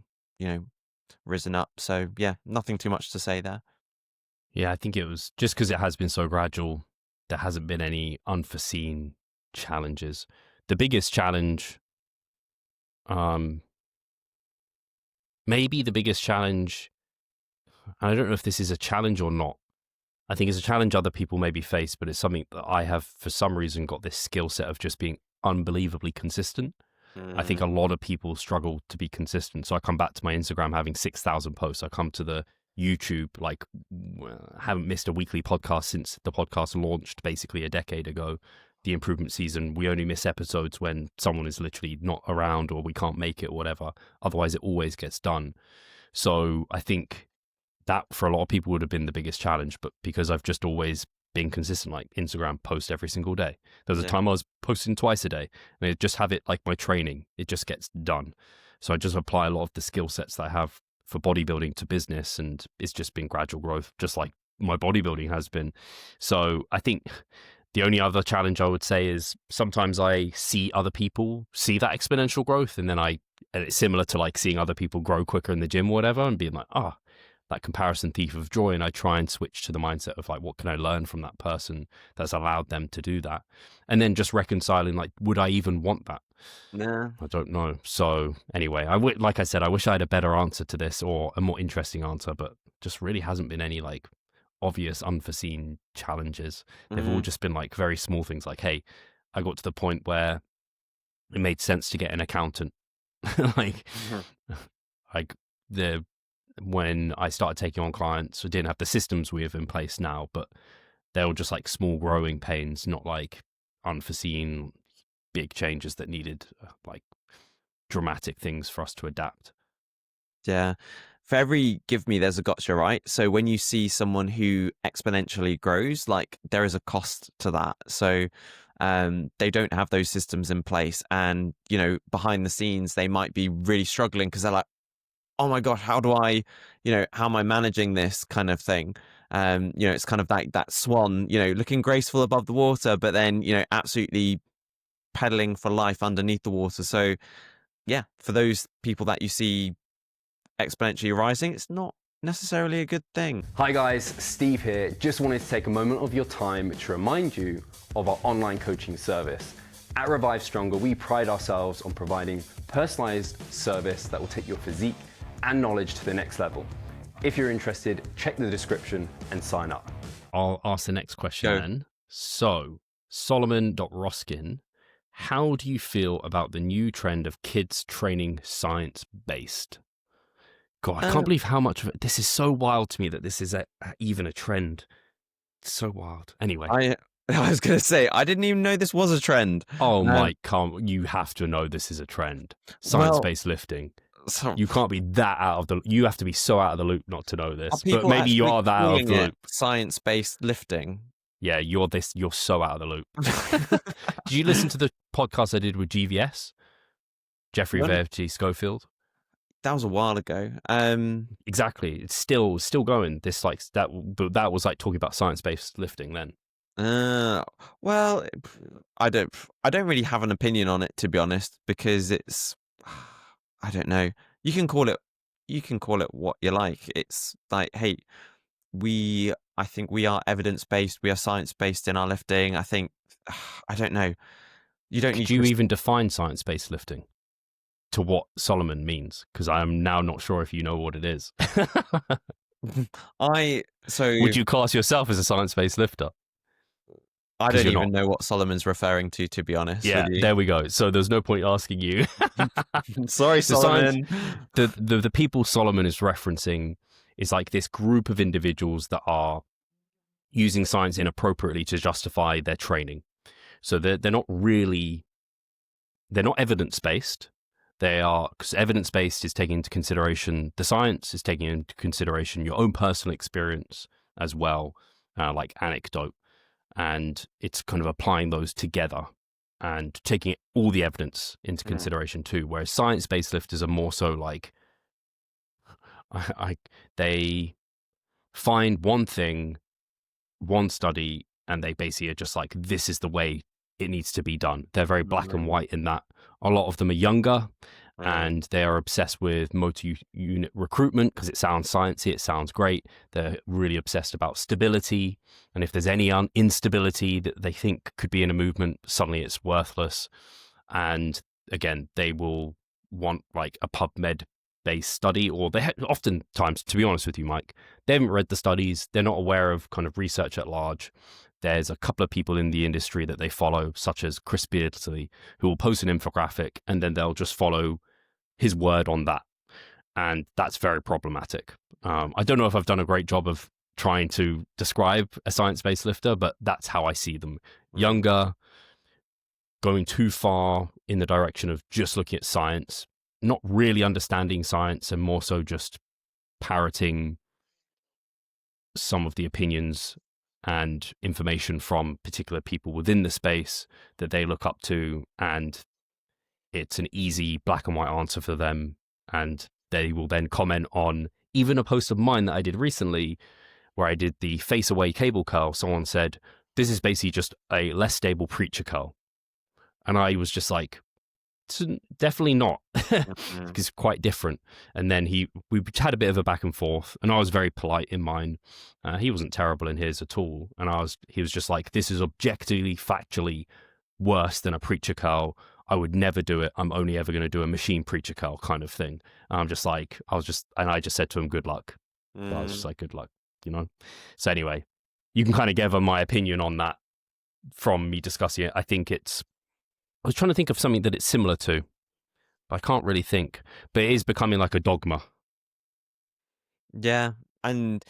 risen up. So yeah, nothing too much to say there. Yeah, I think it was just because it has been so gradual, there hasn't been any unforeseen challenges. The biggest challenge, maybe the biggest challenge, and I don't know if this is a challenge or not. I think it's a challenge other people maybe face, but it's something that I have for some reason got this skill set of just being unbelievably consistent. I think a lot of people struggle to be consistent. So I come back to my Instagram having 6,000 posts. I come to the YouTube, like haven't missed a weekly podcast since the podcast launched basically a decade ago. The improvement season, we only miss episodes when someone is literally not around or we can't make it or whatever. Otherwise, it always gets done. So I think that for a lot of people would have been the biggest challenge. But because I've just always been consistent, like Instagram post every single day. There was a time I was posting twice a day, and I just have it like my training. It just gets done. So I just apply a lot of the skill sets that I have for bodybuilding to business, and it's just been gradual growth, just like my bodybuilding has been. So I think the only other challenge I would say is sometimes I see other people see that exponential growth, and then and it's similar to like seeing other people grow quicker in the gym or whatever, and being like, that comparison thief of joy. And I try and switch to the mindset of like, what can I learn from that person that's allowed them to do that? And then just reconciling, like, would I even want that? Nah. I don't know. So anyway, like I said, I wish I had a better answer to this, or a more interesting answer, but just really hasn't been any like obvious unforeseen challenges. They've all just been like very small things, like, hey, I got to the point where it made sense to get an accountant. When I started taking on clients, I didn't have the systems we have in place now, but they were just like small growing pains, not like unforeseen big changes that needed like dramatic things for us to adapt. Yeah. For every give me, there's a gotcha, right? So when you see someone who exponentially grows, like there is a cost to that. So they don't have those systems in place. And, you know, behind the scenes, they might be really struggling because they're like, oh my gosh, how am I managing this kind of thing? It's kind of like that swan, looking graceful above the water, but then, absolutely pedaling for life underneath the water. So yeah, for those people that you see exponentially rising, it's not necessarily a good thing. Hi guys, Steve here. Just wanted to take a moment of your time to remind you of our online coaching service. At Revive Stronger, we pride ourselves on providing personalized service that will take your physique and knowledge to the next level. If you're interested, check the description and sign up. I'll ask the next question then. So, Solomon.Roskin, how do you feel about the new trend of kids training science-based? God, I can't believe how much of it. This is so wild to me that this is even a trend. It's so wild. Anyway. I was going to say, I didn't even know this was a trend. Oh, Mike, you have to know this is a trend. Science-based lifting. So, you can't be that out of the. You have to be so out of the loop not to know this. But maybe you are that out of the loop. Science-based lifting. Yeah, you're so out of the loop. Did you listen to the podcast I did with GVS? Jeffrey Verity Schofield. That was a while ago. Exactly. It's still going. But that was like talking about science-based lifting then. Well, I don't really have an opinion on it, to be honest, because it's. I don't know. You can call it what you like. It's like, hey, I think we are evidence-based. We are science-based in our lifting. I think, I don't know. You don't need. Could you even define science-based lifting to what Solomon means? Because I'm now not sure if you know what it is. Would you class yourself as a science-based lifter? I don't even know what Solomon's referring to be honest. Yeah, there we go. So there's no point asking you. Sorry, Solomon. The people Solomon is referencing is like this group of individuals that are using science inappropriately to justify their training. So they're not evidence-based. They are, because evidence-based is taking into consideration the science, is taking into consideration your own personal experience as well, like anecdote. And it's kind of applying those together and taking all the evidence into consideration too. Whereas science-based lifters are more so like, they find one thing, one study, and they basically are just like, this is the way it needs to be done. They're very black and white in that. A lot of them are younger, and they are obsessed with multi-unit recruitment because it sounds sciencey, it sounds great. They're really obsessed about stability, and if there's any instability that they think could be in a movement, suddenly it's worthless. And again, they will want like a PubMed-based study, or oftentimes, to be honest with you, Mike, they haven't read the studies. They're not aware of kind of research at large. There's a couple of people in the industry that they follow, such as Chris Beardsley, who will post an infographic and then they'll just follow his word on that. And that's very problematic. I don't know if I've done a great job of trying to describe a science-based lifter, but that's how I see them. Younger, going too far in the direction of just looking at science, not really understanding science, and more so just parroting some of the opinions and information from particular people within the space that they look up to, and it's an easy black and white answer for them, and they will then comment on even a post of mine that I did recently where I did the face away cable curl. Someone said, this is basically just a less stable preacher curl. And I was just like, definitely not. It's quite different. And then we had a bit of a back and forth, and I was very polite in mine. He wasn't terrible in his at all. And he was just like, this is objectively, factually worse than a preacher curl. I would never do it. I'm only ever going to do a machine preacher curl kind of thing. And I just said to him, good luck. I was just like, good luck, you know? So anyway, you can kind of gather my opinion on that from me discussing it. I was trying to think of something that it's similar to, but I can't really think. But it is becoming like a dogma. Yeah, and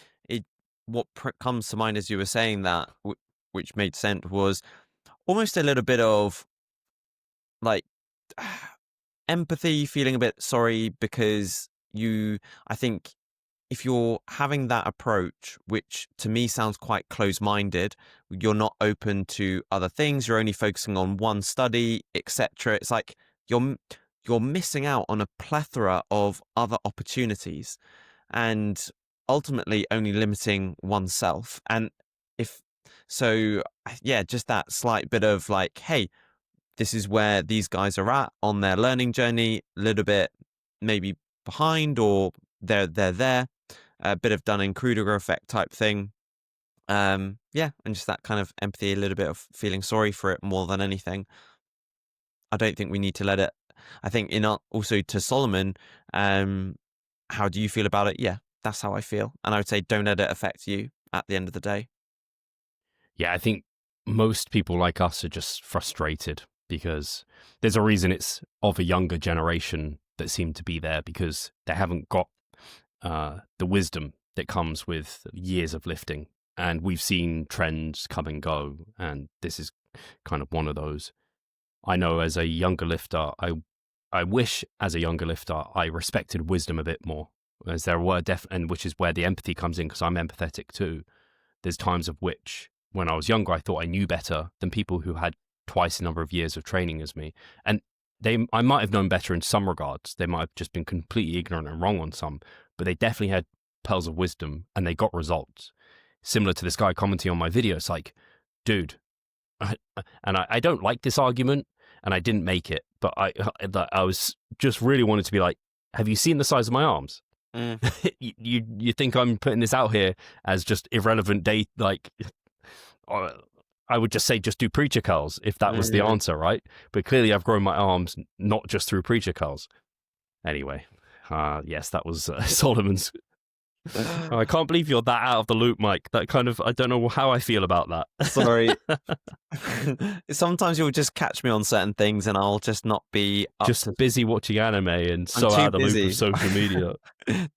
what comes to mind as you were saying that, which made sense, was almost a little bit of like empathy, feeling a bit sorry because I think if you're having that approach, which to me sounds quite close-minded, you're not open to other things, you're only focusing on one study, etc. It's like you're missing out on a plethora of other opportunities and ultimately only limiting oneself. And just that slight bit of like, hey, this is where these guys are at on their learning journey, a little bit maybe behind, or they're there. A bit of Dunning-Kruger effect type thing. And just that kind of empathy, a little bit of feeling sorry for it more than anything. I don't think we need to let it. I think also to Solomon, how do you feel about it? Yeah, that's how I feel. And I would say don't let it affect you at the end of the day. Yeah, I think most people like us are just frustrated because there's a reason it's of a younger generation that seem to be there, because they haven't got the wisdom that comes with years of lifting. And we've seen trends come and go, and this is kind of one of those. I know as a younger lifter, I wish as a younger lifter I respected wisdom a bit more, as there were and which is where the empathy comes in, because I'm empathetic too. There's times of which when I was younger I thought I knew better than people who had twice the number of years of training as me, and I might have known better in some regards. They might have just been completely ignorant and wrong on some, but they definitely had pearls of wisdom and they got results. Similar to this guy commenting on my video, it's like, dude, I don't like this argument, and I didn't make it, but I was just really wanted to be like, have you seen the size of my arms? You think I'm putting this out here as just irrelevant like, I would just say just do preacher curls if that was the answer, right? But clearly I've grown my arms not just through preacher curls. Anyway, yes, that was Solomon's. I can't believe you're that out of the loop, Mike. That kind of, I don't know how I feel about that. Sorry. Sometimes you'll just catch me on certain things and I'll just not be busy watching anime and so out of the loop of social media.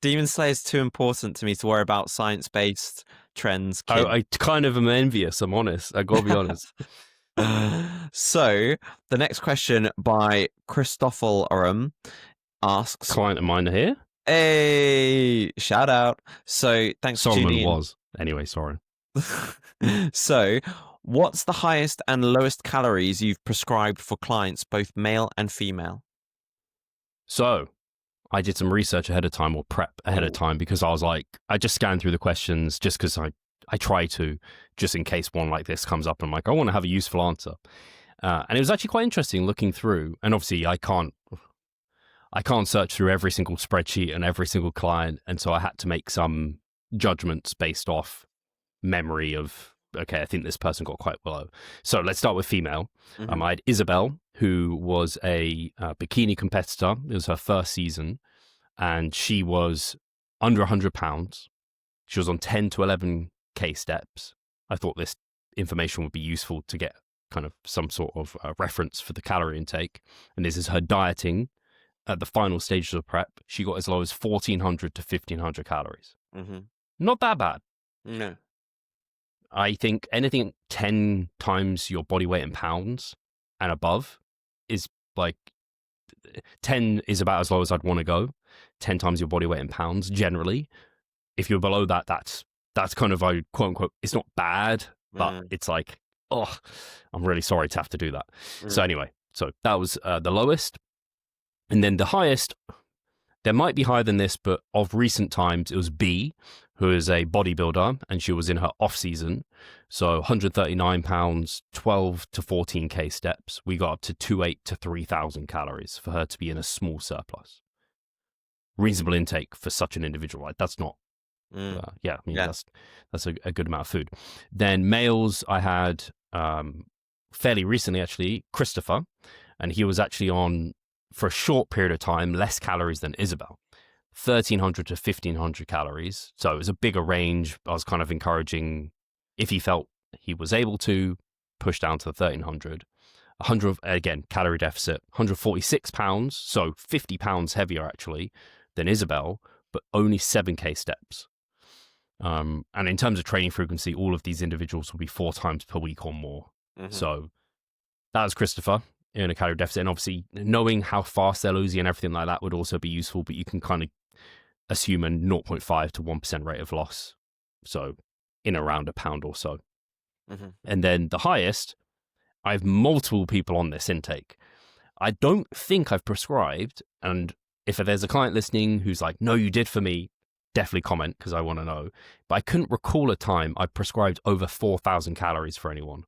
Demon Slayer is too important to me to worry about science-based trends. I kind of am envious, I'm honest. I gotta be honest. So, the next question by Christoffel asks... Client of mine here. Hey, shout out. So, thanks for tuning in. Solomon was. Anyway, sorry. So, what's the highest and lowest calories you've prescribed for clients, both male and female? So, I did some research ahead of time, or prep ahead of time, because I was like, I just scanned through the questions just because I try to, just in case one like this comes up. And I'm like, I want to have a useful answer. And it was actually quite interesting looking through. And obviously, I can't search through every single spreadsheet and every single client. And so I had to make some judgments based off memory of, okay, I think this person got quite low. So let's start with female. Mm-hmm. I had Isabel, who was a bikini competitor. It was her first season, and she was under 100 pounds. She was on 10 to 11K steps. I thought this information would be useful to get kind of some sort of reference for the calorie intake. And this is her dieting at the final stages of prep, she got as low as 1,400 to 1,500 calories. Mm-hmm. Not that bad. No. I think anything 10 times your body weight in pounds and above is like 10 is about as low as I'd want to go. 10 times your body weight in pounds generally. If you're below that, that's kind of a quote unquote, it's not bad, but it's like, oh, I'm really sorry to have to do that. So anyway, so that was the lowest. And then the highest, there might be higher than this, but of recent times, it was B, who is a bodybuilder, and she was in her off season. So 139 pounds, 12 to 14K steps. We got up to 2,800 to 3,000 calories for her to be in a small surplus. Reasonable intake for such an individual, right? That's not, that's a good amount of food. Then males, I had fairly recently, actually, Christopher, and he was actually on, for a short period of time, less calories than Isabel. 1,300 to 1,500 calories. So it was a bigger range. I was kind of encouraging, if he felt he was able to, push down to the 1,300. 100, again, calorie deficit, 146 pounds, so 50 pounds heavier actually than Isabel, but only 7K steps. And in terms of training frequency, all of these individuals will be 4 times per week or more. So that was Christopher in a calorie deficit. And obviously, knowing how fast they're losing and everything like that would also be useful, but you can kind of assume a 0.5 to 1% rate of loss. So in around a pound or so. And then the highest, I have multiple people on this intake. I don't think I've prescribed, and if there's a client listening who's like, no, you did for me, definitely comment because I want to know. But I couldn't recall a time I prescribed over 4,000 calories for anyone.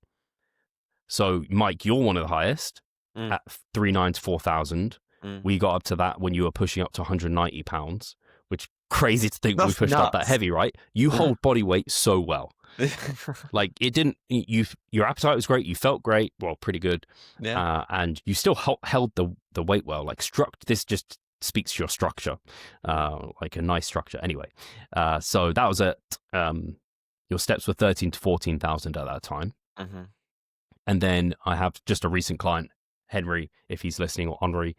So Mike, you're one of the highest at 3,900 to 4,000. We got up to that when you were pushing up to 190 pounds, which crazy to think we pushed up that heavy, right? You hold body weight so well. Like it didn't, your appetite was great. You felt great. Well, pretty good. Yeah. And you still held the weight well. Like this just speaks to your structure, like a nice structure. Anyway, so that was at, your steps were 13 to 14,000 at that time. And then I have just a recent client, Henry, if he's listening, or Henri,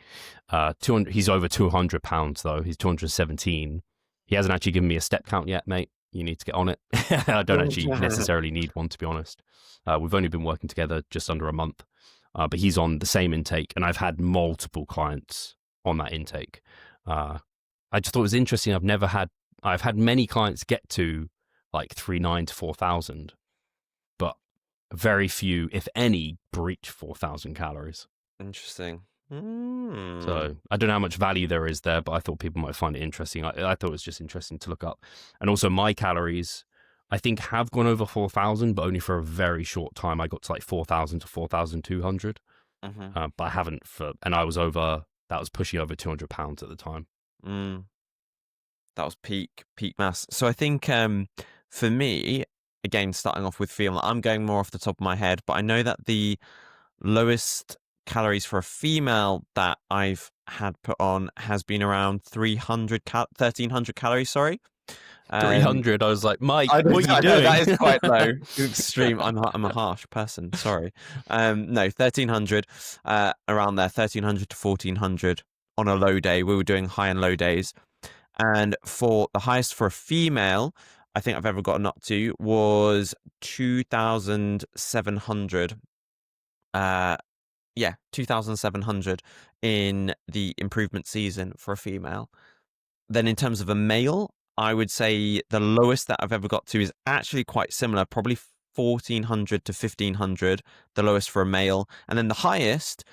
200. He's over 200 pounds though. He's 217. He hasn't actually given me a step count yet, mate. You need to get on it. I don't actually necessarily need one, to be honest. We've only been working together just under a month, but he's on the same intake, and I've had multiple clients on that intake. I just thought it was interesting. I've had many clients get to like 3,900 to 4,000, but very few, if any, breach 4,000 calories. Interesting. So I don't know how much value there is there, but I thought people might find it interesting. I thought it was just interesting to look up. And also my calories, I think, have gone over 4,000, but only for a very short time. I got to like 4,000 to 4,200, but I haven't and I was that was pushing over 200 pounds at the time. That was peak mass. So I think for me, again, starting off with female, I'm going more off the top of my head, but I know that the lowest calories for a female that I've had put on has been around 1,300 calories, sorry. 300. I was like, Mike, what are you doing? That is quite low. Extreme. I'm a harsh person. Sorry. No, 1,300, around there, 1,300 to 1,400 on a low day. We were doing high and low days. And for the highest for a female, I think I've ever gotten up to was 2,700. 2,700 in the improvement season for a female. Then in terms of a male, I would say the lowest that I've ever got to is actually quite similar, probably 1,400 to 1,500, the lowest for a male. And then the highest,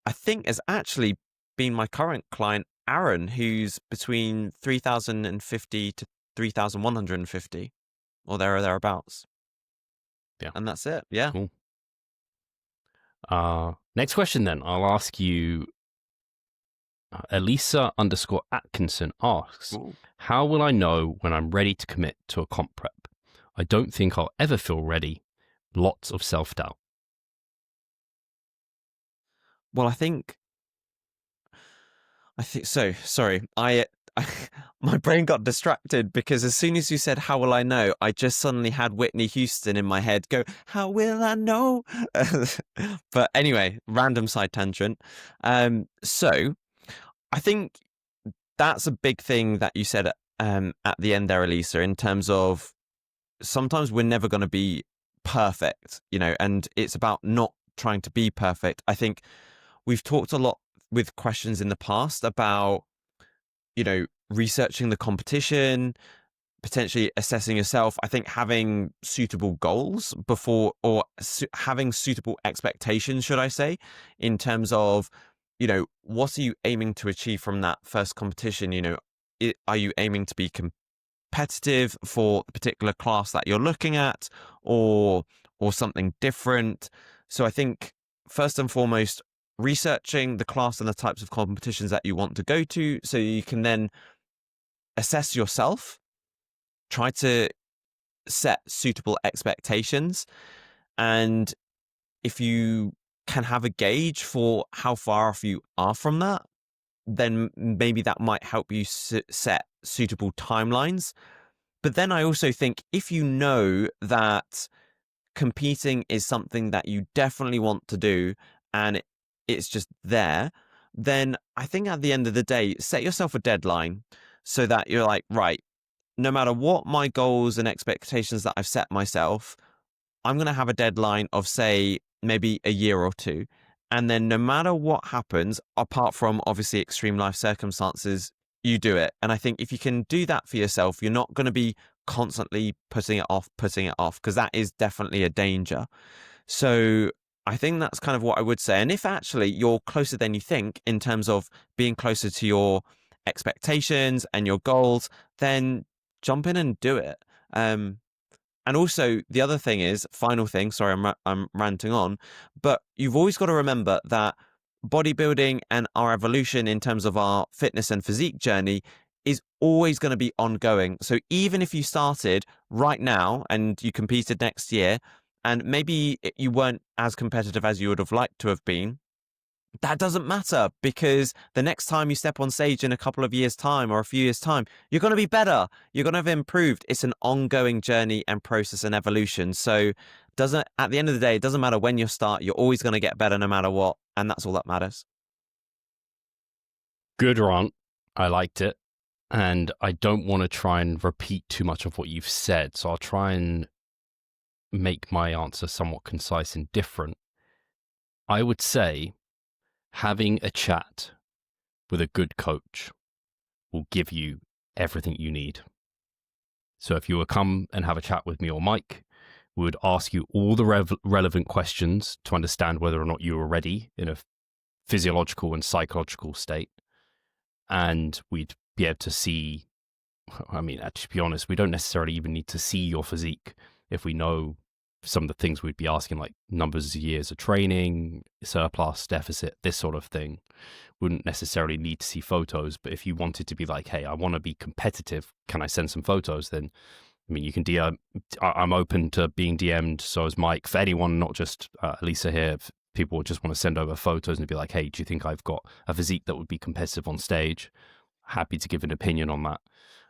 I think, has actually been my current client, Aaron, who's between 3,050 to 3,150, or there or thereabouts. Yeah. And that's it. Yeah. Cool. Next question then. I'll ask you, Elisa_Atkinson asks, how will I know when I'm ready to commit to a comp prep? I don't think I'll ever feel ready. Lots of self-doubt. Well, I think so. Sorry. My brain got distracted because as soon as you said, how will I know? I just suddenly had Whitney Houston in my head go, how will I know? But anyway, random side tangent. So I I think that's a big thing that you said at the end there, Elisa, in terms of sometimes we're never going to be perfect, and it's about not trying to be perfect. I think we've talked a lot with questions in the past about, researching the competition, potentially assessing yourself. I think having suitable goals before, or having suitable expectations, should I say, in terms of, what are you aiming to achieve from that first competition? Are you aiming to be competitive for the particular class that you're looking at, or something different? So I think first and foremost, researching the class and the types of competitions that you want to go to, so you can then assess yourself, try to set suitable expectations, and if you can have a gauge for how far off you are from that, then maybe that might help you set suitable timelines. But then I also think if you know that competing is something that you definitely want to do and it's just there, then I think at the end of the day, set yourself a deadline so that you're like, right, no matter what my goals and expectations that I've set myself, I'm going to have a deadline of, say, maybe a year or two. And then no matter what happens, apart from obviously extreme life circumstances, you do it. And I think if you can do that for yourself, you're not going to be constantly putting it off, because that is definitely a danger. So I think that's kind of what I would say. And if actually you're closer than you think in terms of being closer to your expectations and your goals, then jump in and do it. And also the other thing is, final thing, sorry, I'm ranting on, but you've always got to remember that bodybuilding and our evolution in terms of our fitness and physique journey is always going to be ongoing. So even if you started right now and you competed next year, and maybe you weren't as competitive as you would have liked to have been, that doesn't matter, because the next time you step on stage in a couple of years' time or a few years' time, you're going to be better. You're going to have improved. It's an ongoing journey and process and evolution. So at the end of the day, it doesn't matter when you start, you're always going to get better no matter what. And that's all that matters. Good rant. I liked it. And I don't want to try and repeat too much of what you've said. So I'll try and make my answer somewhat concise and different. I would say having a chat with a good coach will give you everything you need. So if you were come and have a chat with me or Mike, we would ask you all the relevant questions to understand whether or not you were ready in a physiological and psychological state. And we'd be able to see, I mean, to be honest, we don't necessarily even need to see your physique if we know some of the things we'd be asking, like numbers of years of training, surplus, deficit, this sort of thing. Wouldn't necessarily need to see photos, but if you wanted to be like, hey, I want to be competitive, can I send some photos? Then, I mean, you can DM. I'm open to being DM'd, so is Mike. For anyone, not just Elisa here, if people just want to send over photos and be like, hey, do you think I've got a physique that would be competitive on stage? Happy to give an opinion on that.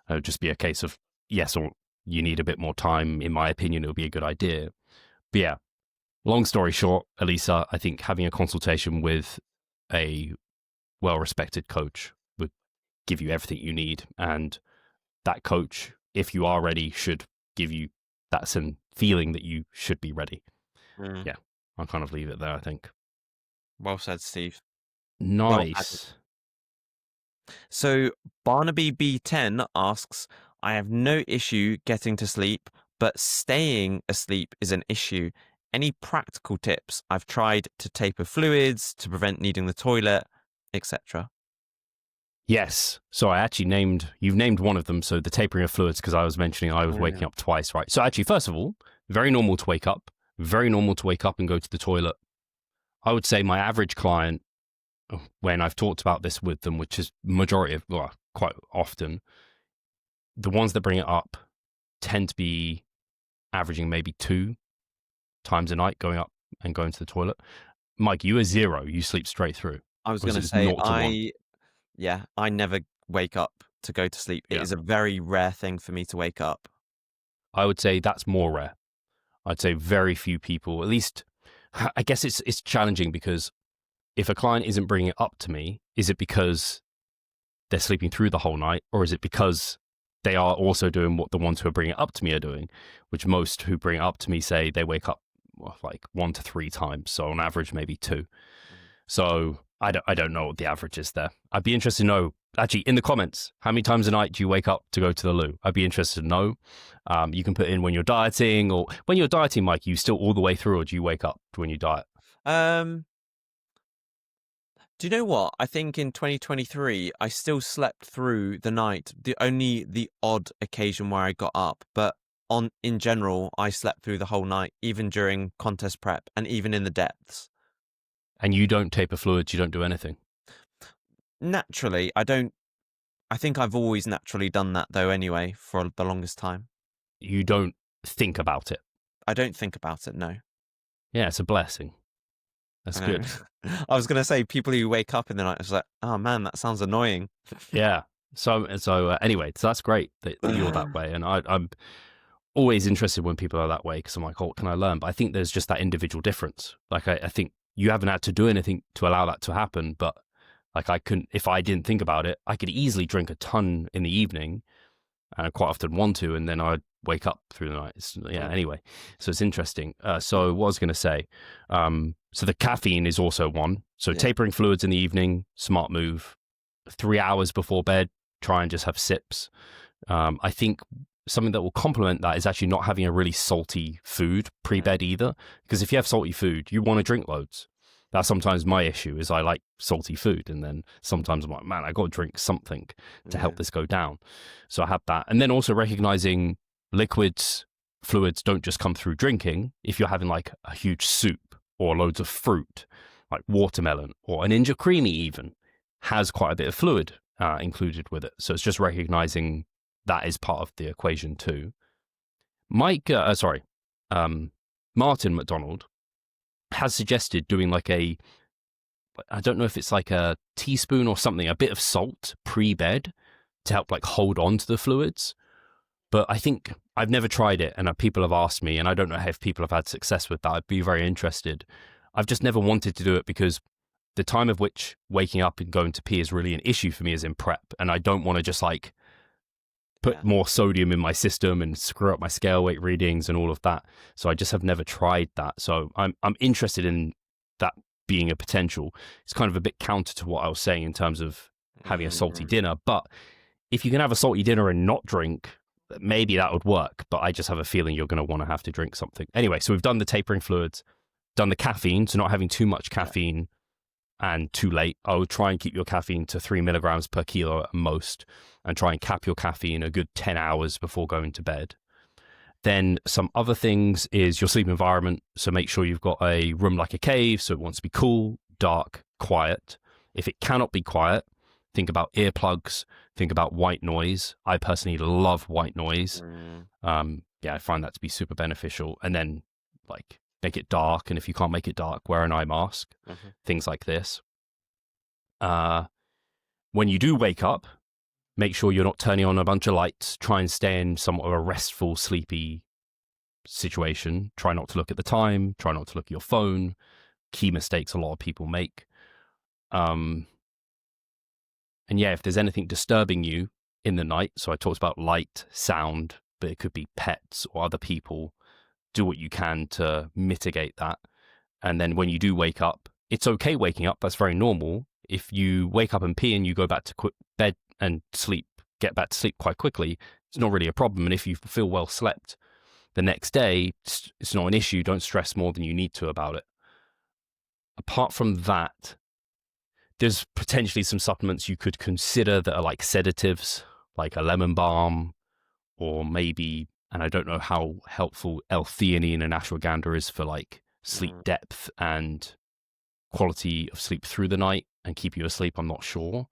It would just be a case of yes, or you need a bit more time. In my opinion, it would be a good idea. But yeah, long story short, Elisa, I think having a consultation with a well-respected coach would give you everything you need. And that coach, if you are ready, should give you that some feeling that you should be ready. Yeah, I'll kind of leave it there, I think. Well said, Steve. Nice. So Barnaby B10 asks, I have no issue getting to sleep, but staying asleep is an issue. Any practical tips? I've tried to taper fluids to prevent needing the toilet, etc. Yes. So you've named one of them. So the tapering of fluids, because I was mentioning I was waking up twice, right? So actually, first of all, very normal to wake up and go to the toilet. I would say my average client, when I've talked about this with them, which is quite often, the ones that bring it up tend to be averaging maybe 2 times a night going up and going to the toilet. Mike, you are 0. You sleep straight through. I was going to say, I never wake up to go to sleep. It is a very rare thing for me to wake up. I would say that's more rare. I'd say very few people, at least, I guess it's challenging, because if a client isn't bringing it up to me, is it because they're sleeping through the whole night, or is it because they are also doing what the ones who are bringing it up to me are doing, which most who bring it up to me say they wake up like 1 to 3 times. So on average, maybe 2. So I don't know what the average is there. I'd be interested to know, actually, in the comments, how many times a night do you wake up to go to the loo? I'd be interested to know. You can put in when you're dieting, or when you're dieting, Mike, you still all the way through, or do you wake up when you diet? Do you know what? I think in 2023, I still slept through the night. The odd occasion where I got up, but in general, I slept through the whole night, even during contest prep and even in the depths. And you don't taper fluids, you don't do anything? Naturally, I don't. I think I've always naturally done that, though, anyway, for the longest time. You don't think about it? I don't think about it, no. Yeah, it's a blessing. That's good. I was going to say, people who wake up in the night, it's like, oh man, that sounds annoying. Yeah. So anyway, so that's great that you're that way. And I'm always interested when people are that way, because I'm like, oh, what can I learn? But I think there's just that individual difference. Like, I think you haven't had to do anything to allow that to happen. But like, I couldn't, if I didn't think about it, I could easily drink a ton in the evening, and I quite often want to, and then I'd wake up through the night. Anyway, so it's interesting. So what I was going to say, so the caffeine is also one. So tapering fluids in the evening, smart move. 3 hours before bed, try and just have sips. I think something that will complement that is actually not having a really salty food pre-bed either. Because if you have salty food, you want to drink loads. That's sometimes my issue, is I like salty food. And then sometimes I'm like, man, I got to drink something to help this go down. So I have that. And then also recognizing liquids, fluids don't just come through drinking. If you're having like a huge soup or loads of fruit, like watermelon or an Ninja Creamy even, has quite a bit of fluid included with it. So it's just recognizing that is part of the equation too. Martin McDonald has suggested doing like I don't know if it's like a teaspoon or something, a bit of salt pre-bed to help like hold on to the fluids. But I think I've never tried it, and people have asked me, and I don't know if people have had success with that. I'd be very interested. I've just never wanted to do it because the time of which waking up and going to pee is really an issue for me as in prep. And I don't want to just like put more sodium in my system and screw up my scale weight readings and all of that. So I just have never tried that. So I'm interested in that being a potential. It's kind of a bit counter to what I was saying in terms of having a salty dinner. But if you can have a salty dinner and not drink, maybe that would work. But I just have a feeling you're going to have to drink something. Anyway, so we've done the tapering fluids, done the caffeine, so not having too much caffeine and too late. I would try and keep your caffeine to 3 milligrams per kilo at most, and try and cap your caffeine a good 10 hours before going to bed. Then some other things is your sleep environment. So make sure you've got a room like a cave, so it wants to be cool, dark, quiet. If it cannot be quiet, think about earplugs, think about white noise. I personally love white noise. I find that to be super beneficial. And then like make it dark. And if you can't make it dark, wear an eye mask, things like this. When you do wake up, make sure you're not turning on a bunch of lights. Try and stay in somewhat of a restful, sleepy situation. Try not to look at the time. Try not to look at your phone. Key mistakes a lot of people make. And if there's anything disturbing you in the night, so I talked about light, sound, but it could be pets or other people, do what you can to mitigate that. And then when you do wake up, it's okay waking up. That's very normal. If you wake up and pee and you go back to bed and get back to sleep quite quickly, it's not really a problem. And if you feel well slept the next day, it's not an issue. Don't stress more than you need to about it. Apart from that, there's potentially some supplements you could consider that are like sedatives, like a lemon balm, or maybe, and I don't know how helpful L-theanine and ashwagandha is for like sleep depth and quality of sleep through the night and keep you asleep. I'm not sure.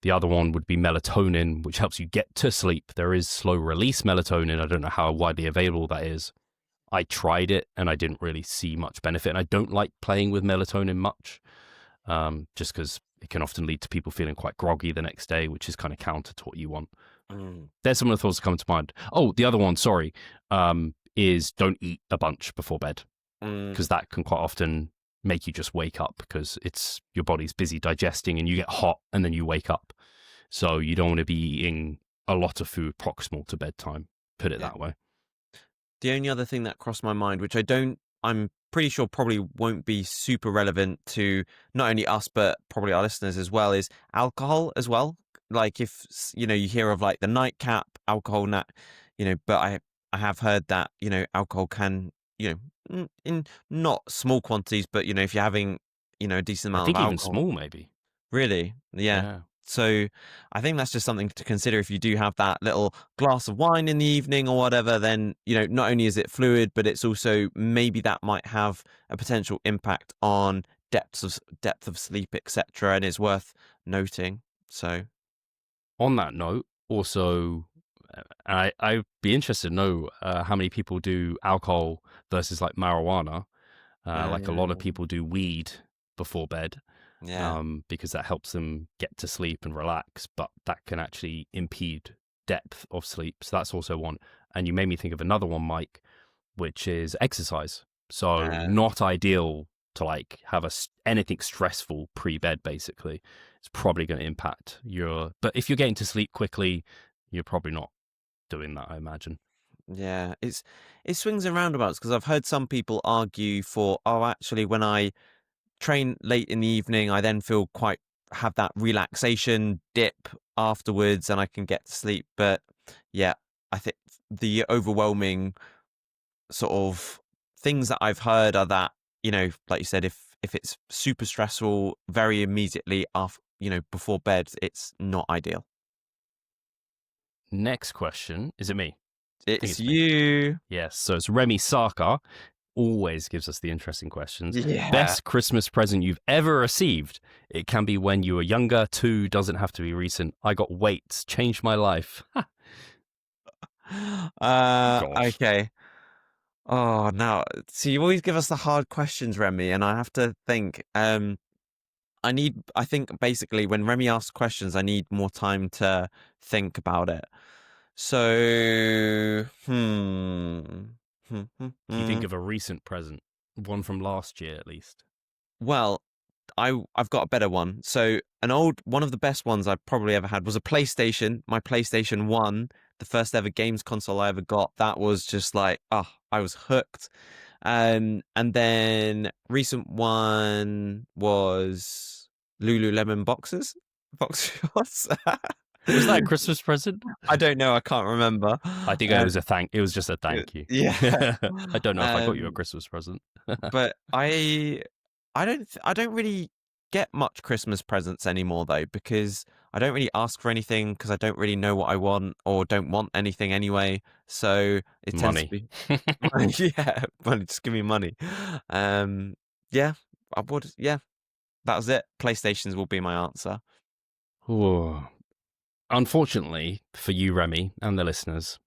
The other one would be melatonin, which helps you get to sleep. There is slow release melatonin. I don't know how widely available that is. I tried it and I didn't really see much benefit. And I don't like playing with melatonin much, just because it can often lead to people feeling quite groggy the next day, which is kind of counter to what you want. There's some of the thoughts that come to mind. Oh, the other one, sorry, is don't eat a bunch before bed, because that can quite often make you just wake up because your body's busy digesting and you get hot and then you wake up. So you don't want to be eating a lot of food proximal to bedtime, put it Yeah. that way. The only other thing that crossed my mind, which I'm pretty sure probably won't be super relevant to not only us, but probably our listeners as well, is alcohol as well. Like if, you hear of like the nightcap alcohol, but I have heard that, alcohol can, in not small quantities, but, if you're having, a decent I amount of think even alcohol. small, maybe. Really? Yeah. Yeah. So I think that's just something to consider if you do have that little glass of wine in the evening or whatever, then, not only is it fluid, but it's also maybe that might have a potential impact on depth of sleep, etc. And it's worth noting. So On that note, also, I'd be interested to know how many people do alcohol versus like marijuana. Like a lot of people do weed before bed. yeah. Because that helps them get to sleep and relax, but that can actually impede depth of sleep. So that's also one. And you made me think of another one, Mike, which is exercise. So not ideal to like have anything stressful pre-bed, basically. It's probably going to impact but if you're getting to sleep quickly, you're probably not doing that, I imagine. Yeah, it swings and roundabouts because I've heard some people argue for, actually, when I train late in the evening, I then have that relaxation dip afterwards and I can get to sleep. But yeah, I think the overwhelming sort of things that I've heard are that, like you said, if it's super stressful very immediately after, before bed, it's not ideal. Next question. Is it me? It's you. Yes. So it's Remy Sarkar. Always gives us the interesting questions. Yeah. Best Christmas present you've ever received. It can be when you were younger. 2 doesn't have to be recent. I got weights. Changed my life. Okay. Oh, now, see, you always give us the hard questions, Remy, and I have to think. I think basically when Remy asks questions, I need more time to think about it. So, Can you think of a recent present? One from last year, at least. Well, I've got a better one. So one of the best ones I probably ever had was a PlayStation, my PlayStation 1, the first ever games console I ever got. That was just like, I was hooked. And then recent one was Lululemon boxes. Box shorts. Was that a Christmas present? I don't know. I can't remember. I think it was it was just a thank you. Yeah. I don't know if I got you a Christmas present. But I don't really get much Christmas presents anymore though, because I don't really ask for anything because I don't really know what I want or don't want anything anyway. So it tends to be money. Yeah, money. Just give me money. Yeah, I would. Yeah, that was it. PlayStations will be my answer. Ooh. Unfortunately for you, Remy, and the listeners,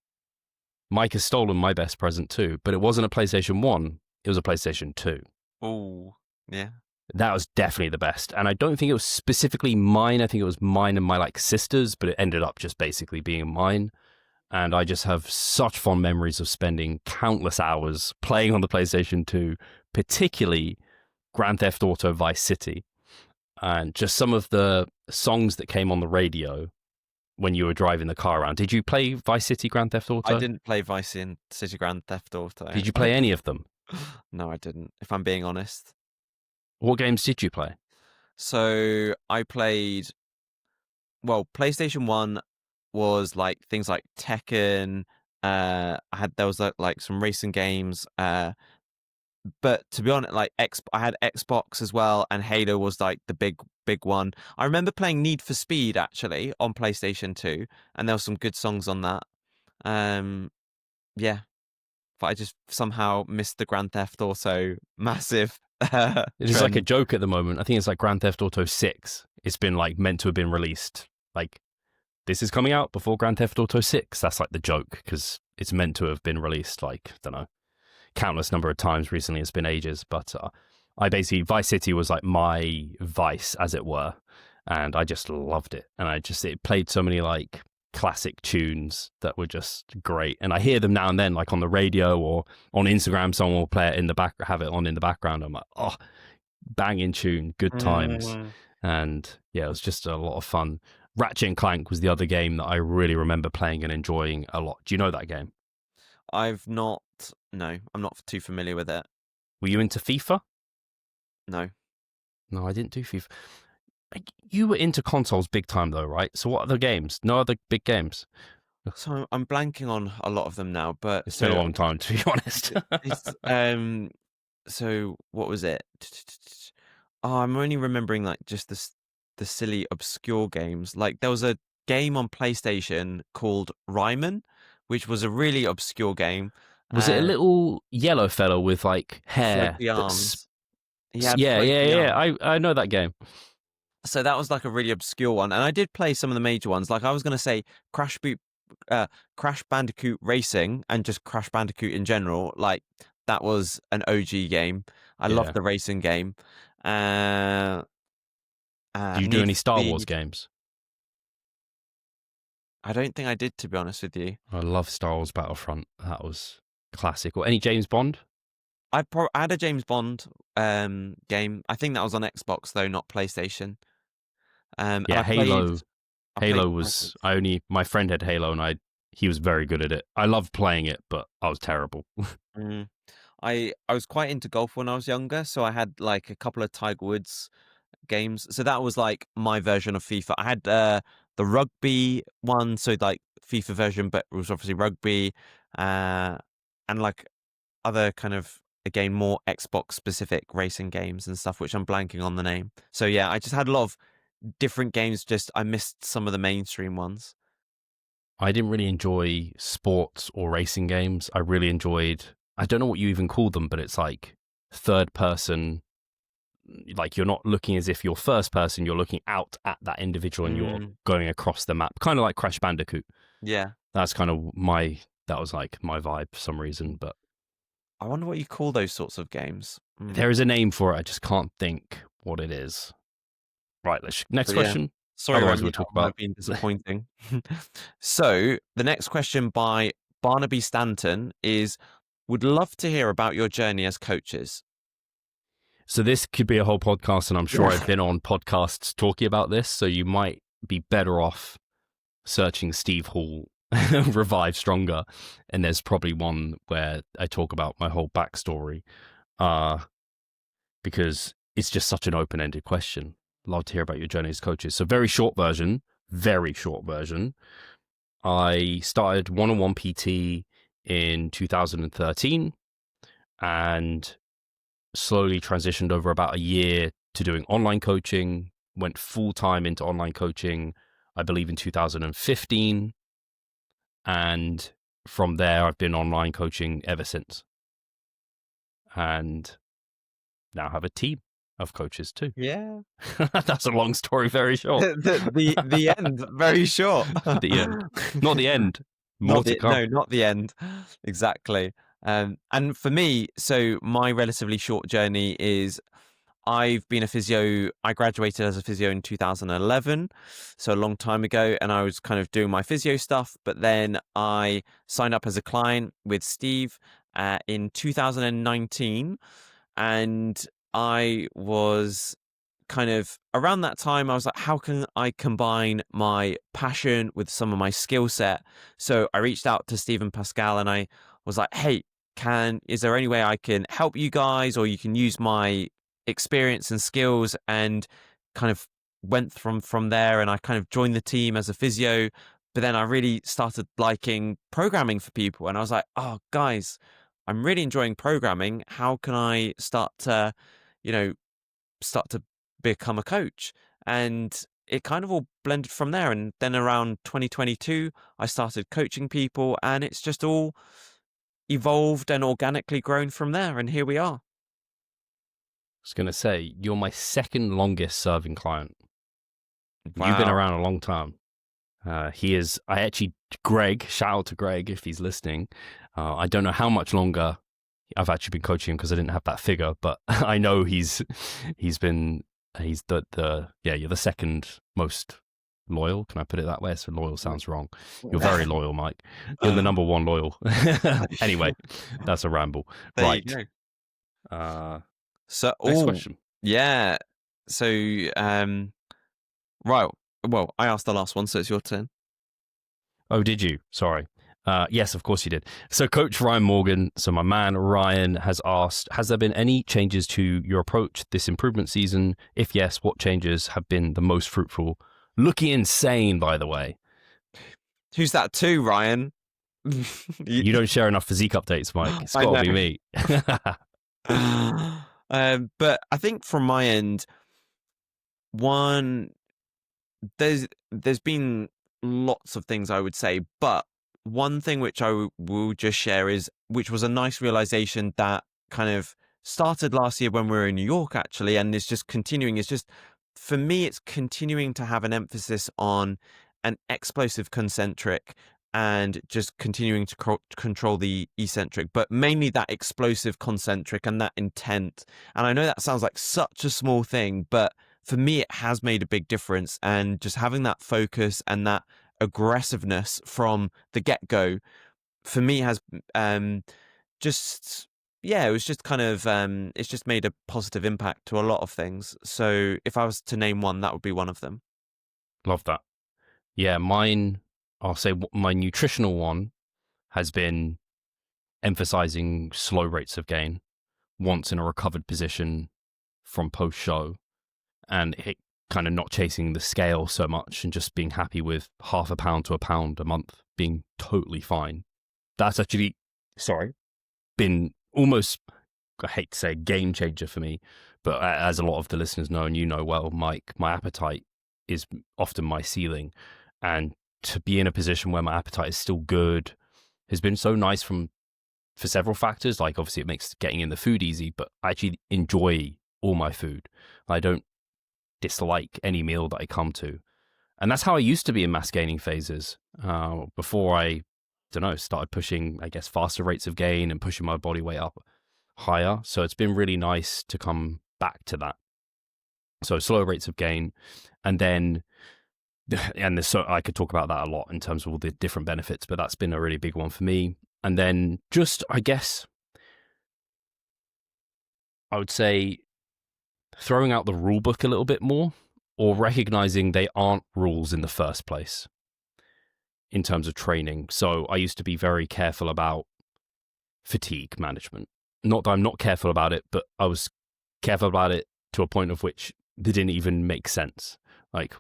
Mike has stolen my best present too, but it wasn't a PlayStation 1, it was a PlayStation 2. Oh, yeah. That was definitely the best. And I don't think it was specifically mine. I think it was mine and my like sisters, but it ended up just basically being mine. And I just have such fond memories of spending countless hours playing on the PlayStation 2, particularly Grand Theft Auto Vice City. And just some of the songs that came on the radio when you were driving the car around. Did you play Vice City Grand Theft Auto? I didn't play Vice City Grand Theft Auto. Did you play any of them? No, I didn't, if I'm being honest. What games did you play? So I played, PlayStation 1 was like things like Tekken. There was like some racing games. But to be honest, like I had Xbox as well, and Halo was like the big one. I remember playing Need for Speed actually on PlayStation 2, and there were some good songs on that. Yeah, but I just somehow missed the Grand Theft Auto massive. It's like a joke at the moment. I think it's like Grand Theft Auto 6. It's been like meant to have been released. Like this is coming out before Grand Theft Auto 6. That's like the joke because it's meant to have been released like, I don't know, countless number of times recently. It's been ages, but I basically, Vice City was like my vice, as it were, and I just loved it. And it played so many like classic tunes that were just great. And I hear them now and then, like on the radio or on Instagram, someone will play it have it on in the background. I'm like, oh, banging tune, good times. And yeah, it was just a lot of fun. Ratchet and Clank was the other game that I really remember playing and enjoying a lot. Do you know that game? No, I'm not too familiar with it. Were you into FIFA? No. No, I didn't do FIFA. You were into consoles big time though, right? So what other games? No other big games? So I'm blanking on a lot of them now, but It's been a long time, to be honest. So what was it? Oh, I'm only remembering like just the silly obscure games. Like there was a game on PlayStation called Ryman, which was a really obscure game. Was it a little yellow fellow with like hair? Floaty arms? He had Yeah. floaty arms. I know that game. So that was like a really obscure one, and I did play some of the major ones. Like I was going to say Crash Bandicoot Racing and just Crash Bandicoot in general. Like that was an OG game. I love the racing game. Do you do any Star Wars games? I don't think I did, to be honest with you. I love Star Wars Battlefront. That was classic. Or any James Bond? I had a James Bond game. I think that was on Xbox though, not PlayStation. Yeah, Halo. Halo was my friend had Halo and he was very good at it. I loved playing it, but I was terrible. I was quite into golf when I was younger, so I had like a couple of Tiger Woods games. So that was like my version of FIFA. I had the rugby one, so like FIFA version, but it was obviously rugby, and like other kind of, again, more Xbox specific racing games and stuff, which I'm blanking on the name. So yeah, I just had a lot of different games. Just I missed some of the mainstream ones. I didn't really enjoy sports or racing games. I really enjoyed, I don't know what you even call them, but it's like third person. Like you're not looking as if you're first person, you're looking out at that individual and you're going across the map, kind of like Crash Bandicoot. Yeah, that's kind of that was like my vibe for some reason. But I wonder what you call those sorts of games. There is a name for it, I just can't think what it is. Right, next question. Sorry, otherwise we'll talk about being disappointing. So the next question by Barnaby Stanton is, would love to hear about your journey as coaches. So this could be a whole podcast, and I'm sure I've been on podcasts talking about this, so you might be better off searching Steve Hall Revive Stronger, and there's probably one where I talk about my whole backstory, because it's just such an open-ended question. Love to hear about your journey as coaches. So very short version. I started one-on-one PT in 2013 and slowly transitioned over about a year to doing online coaching, went full-time into online coaching, I believe in 2015. And from there, I've been online coaching ever since. And now have a team of coaches too. Yeah. That's a long story, very short. The end, very short. The end. Not the end. More to come. No, not the end. Exactly. And for me, so my relatively short journey is I've been a physio. I graduated as a physio in 2011, so a long time ago, and I was kind of doing my physio stuff, but then I signed up as a client with Steve in 2019, and I was kind of around that time, I was like, how can I combine my passion with some of my skill set? So I reached out to Steve and Pascal and I was like, hey, is there any way I can help you guys, or you can use my experience and skills? And kind of went from there, and I kind of joined the team as a physio. But then I really started liking programming for people, and I was like, oh guys, I'm really enjoying programming. How can I start to become a coach? And it kind of all blended from there. And then around 2022, I started coaching people, and it's just all evolved and organically grown from there. And here we are. I was going to say, you're my second longest serving client. Wow. You've been around a long time. Greg, shout out to Greg if he's listening. I don't know how much longer I've actually been coaching him because I didn't have that figure, but I know you're the second most loyal. Can I put it that way? So loyal sounds wrong. You're very loyal, Mike. You're the number one loyal. Anyway, that's a ramble. There right. You go. Next question. Yeah. So, right. Well, I asked the last one, so it's your turn. Oh, did you? Sorry. Yes, of course you did. So Coach Ryan Morgan, so my man Ryan has asked, has there been any changes to your approach this improvement season? If yes, what changes have been the most fruitful? Looking insane, by the way. Who's that to, Ryan? You don't share enough physique updates, Mike. It's I got to know. be me. But I think from my end, one, there's been lots of things I would say, but one thing which I will just share is, which was a nice realization that kind of started last year when we were in New York, actually, and is just continuing. It's just, for me, it's continuing to have an emphasis on an explosive concentric and just continuing to control the eccentric, but mainly that explosive concentric and that intent. And I know that sounds like such a small thing, but for me, it has made a big difference. And just having that focus and that aggressiveness from the get-go, for me, has just, yeah, it was just kind of, it's just made a positive impact to a lot of things. So if I was to name one, that would be one of them. Love that. Yeah, mine, I'll say my nutritional one has been emphasizing slow rates of gain once in a recovered position from post-show, and it kind of not chasing the scale so much and just being happy with 0.5 pound to a pound a month being totally fine. That's actually, been almost, I hate to say, a game changer for me, but as a lot of the listeners know, and you know well, Mike, my appetite is often my ceiling, and to be in a position where my appetite is still good has been so nice for several factors. Like, obviously it makes getting in the food easy, but I actually enjoy all my food. I don't dislike any meal that I come to. And that's how I used to be in mass gaining phases, before I started pushing, I guess, faster rates of gain and pushing my body weight up higher. So it's been really nice to come back to that. So slow rates of gain. And then, so I could talk about that a lot in terms of all the different benefits, but that's been a really big one for me. And then just, I guess, I would say throwing out the rule book a little bit more, or recognizing they aren't rules in the first place in terms of training. So I used to be very careful about fatigue management. Not that I'm not careful about it, but I was careful about it to a point of which it didn't even make sense. Like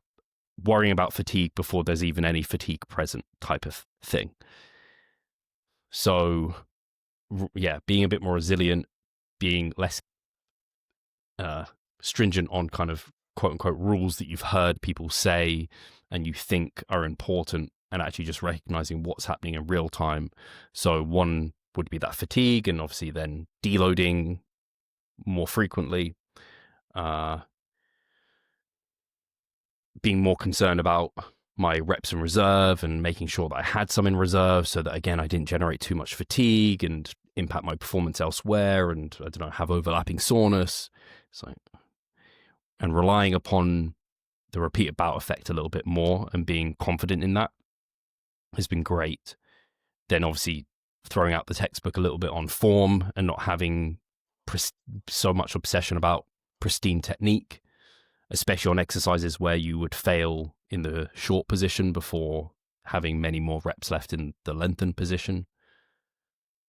worrying about fatigue before there's even any fatigue present type of thing. So yeah, being a bit more resilient, being less stringent on kind of quote unquote rules that you've heard people say and you think are important, and actually just recognizing what's happening in real time. So one would be that fatigue, and obviously then deloading more frequently, being more concerned about my reps in reserve and making sure that I had some in reserve so that, again, I didn't generate too much fatigue and impact my performance elsewhere and, have overlapping soreness. So, and relying upon the repeated bout effect a little bit more and being confident in that has been great. Then obviously throwing out the textbook a little bit on form and not having so much obsession about pristine technique, especially on exercises where you would fail in the short position before having many more reps left in the lengthened position.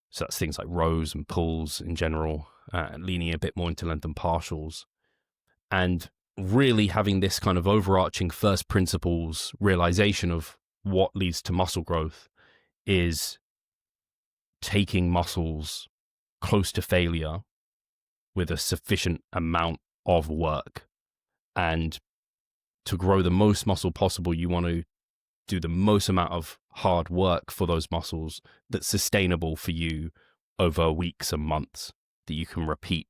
So that's things like rows and pulls in general, leaning a bit more into lengthened partials, and really having this kind of overarching first principles realization of what leads to muscle growth is taking muscles close to failure with a sufficient amount of work. And to grow the most muscle possible, you want to do the most amount of hard work for those muscles that's sustainable for you over weeks and months that you can repeat.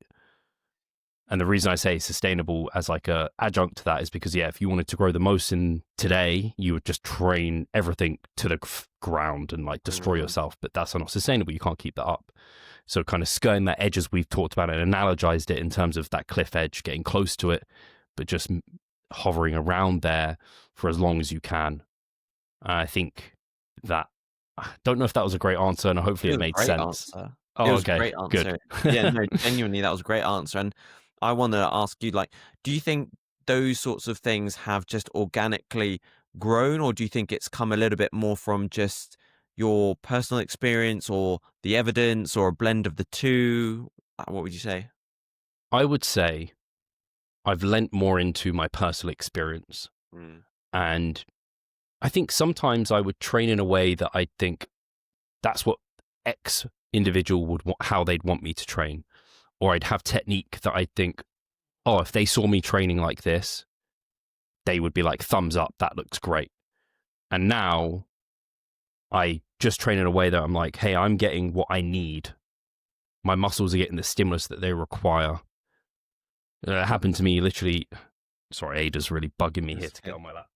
And the reason I say sustainable as like a adjunct to that is because, yeah, if you wanted to grow the most in today, you would just train everything to the ground and like destroy yourself. But that's not sustainable. You can't keep that up. So kind of skirting that edge, as we've talked about and analogized it in terms of that cliff edge, getting close to it, but just hovering around there for as long as you can. I think that, I don't know if that was a great answer, and hopefully it made sense. Answer. Oh, it was okay. A great answer. Good. Yeah, no, genuinely, that was a great answer. And I want to ask you, like, do you think those sorts of things have just organically grown, or do you think it's come a little bit more from just your personal experience or the evidence or a blend of the two? What would you say? I would say I've lent more into my personal experience. Mm. And I think sometimes I would train in a way that I think that's what X individual would want, how they'd want me to train. Or I'd have technique that I think, oh, if they saw me training like this, they would be like, thumbs up, that looks great. And now I just train in a way that I'm like, hey, I'm getting what I need. My muscles are getting the stimulus that they require. It happened to me literally. Sorry, Ada's really bugging me here to get on my lap.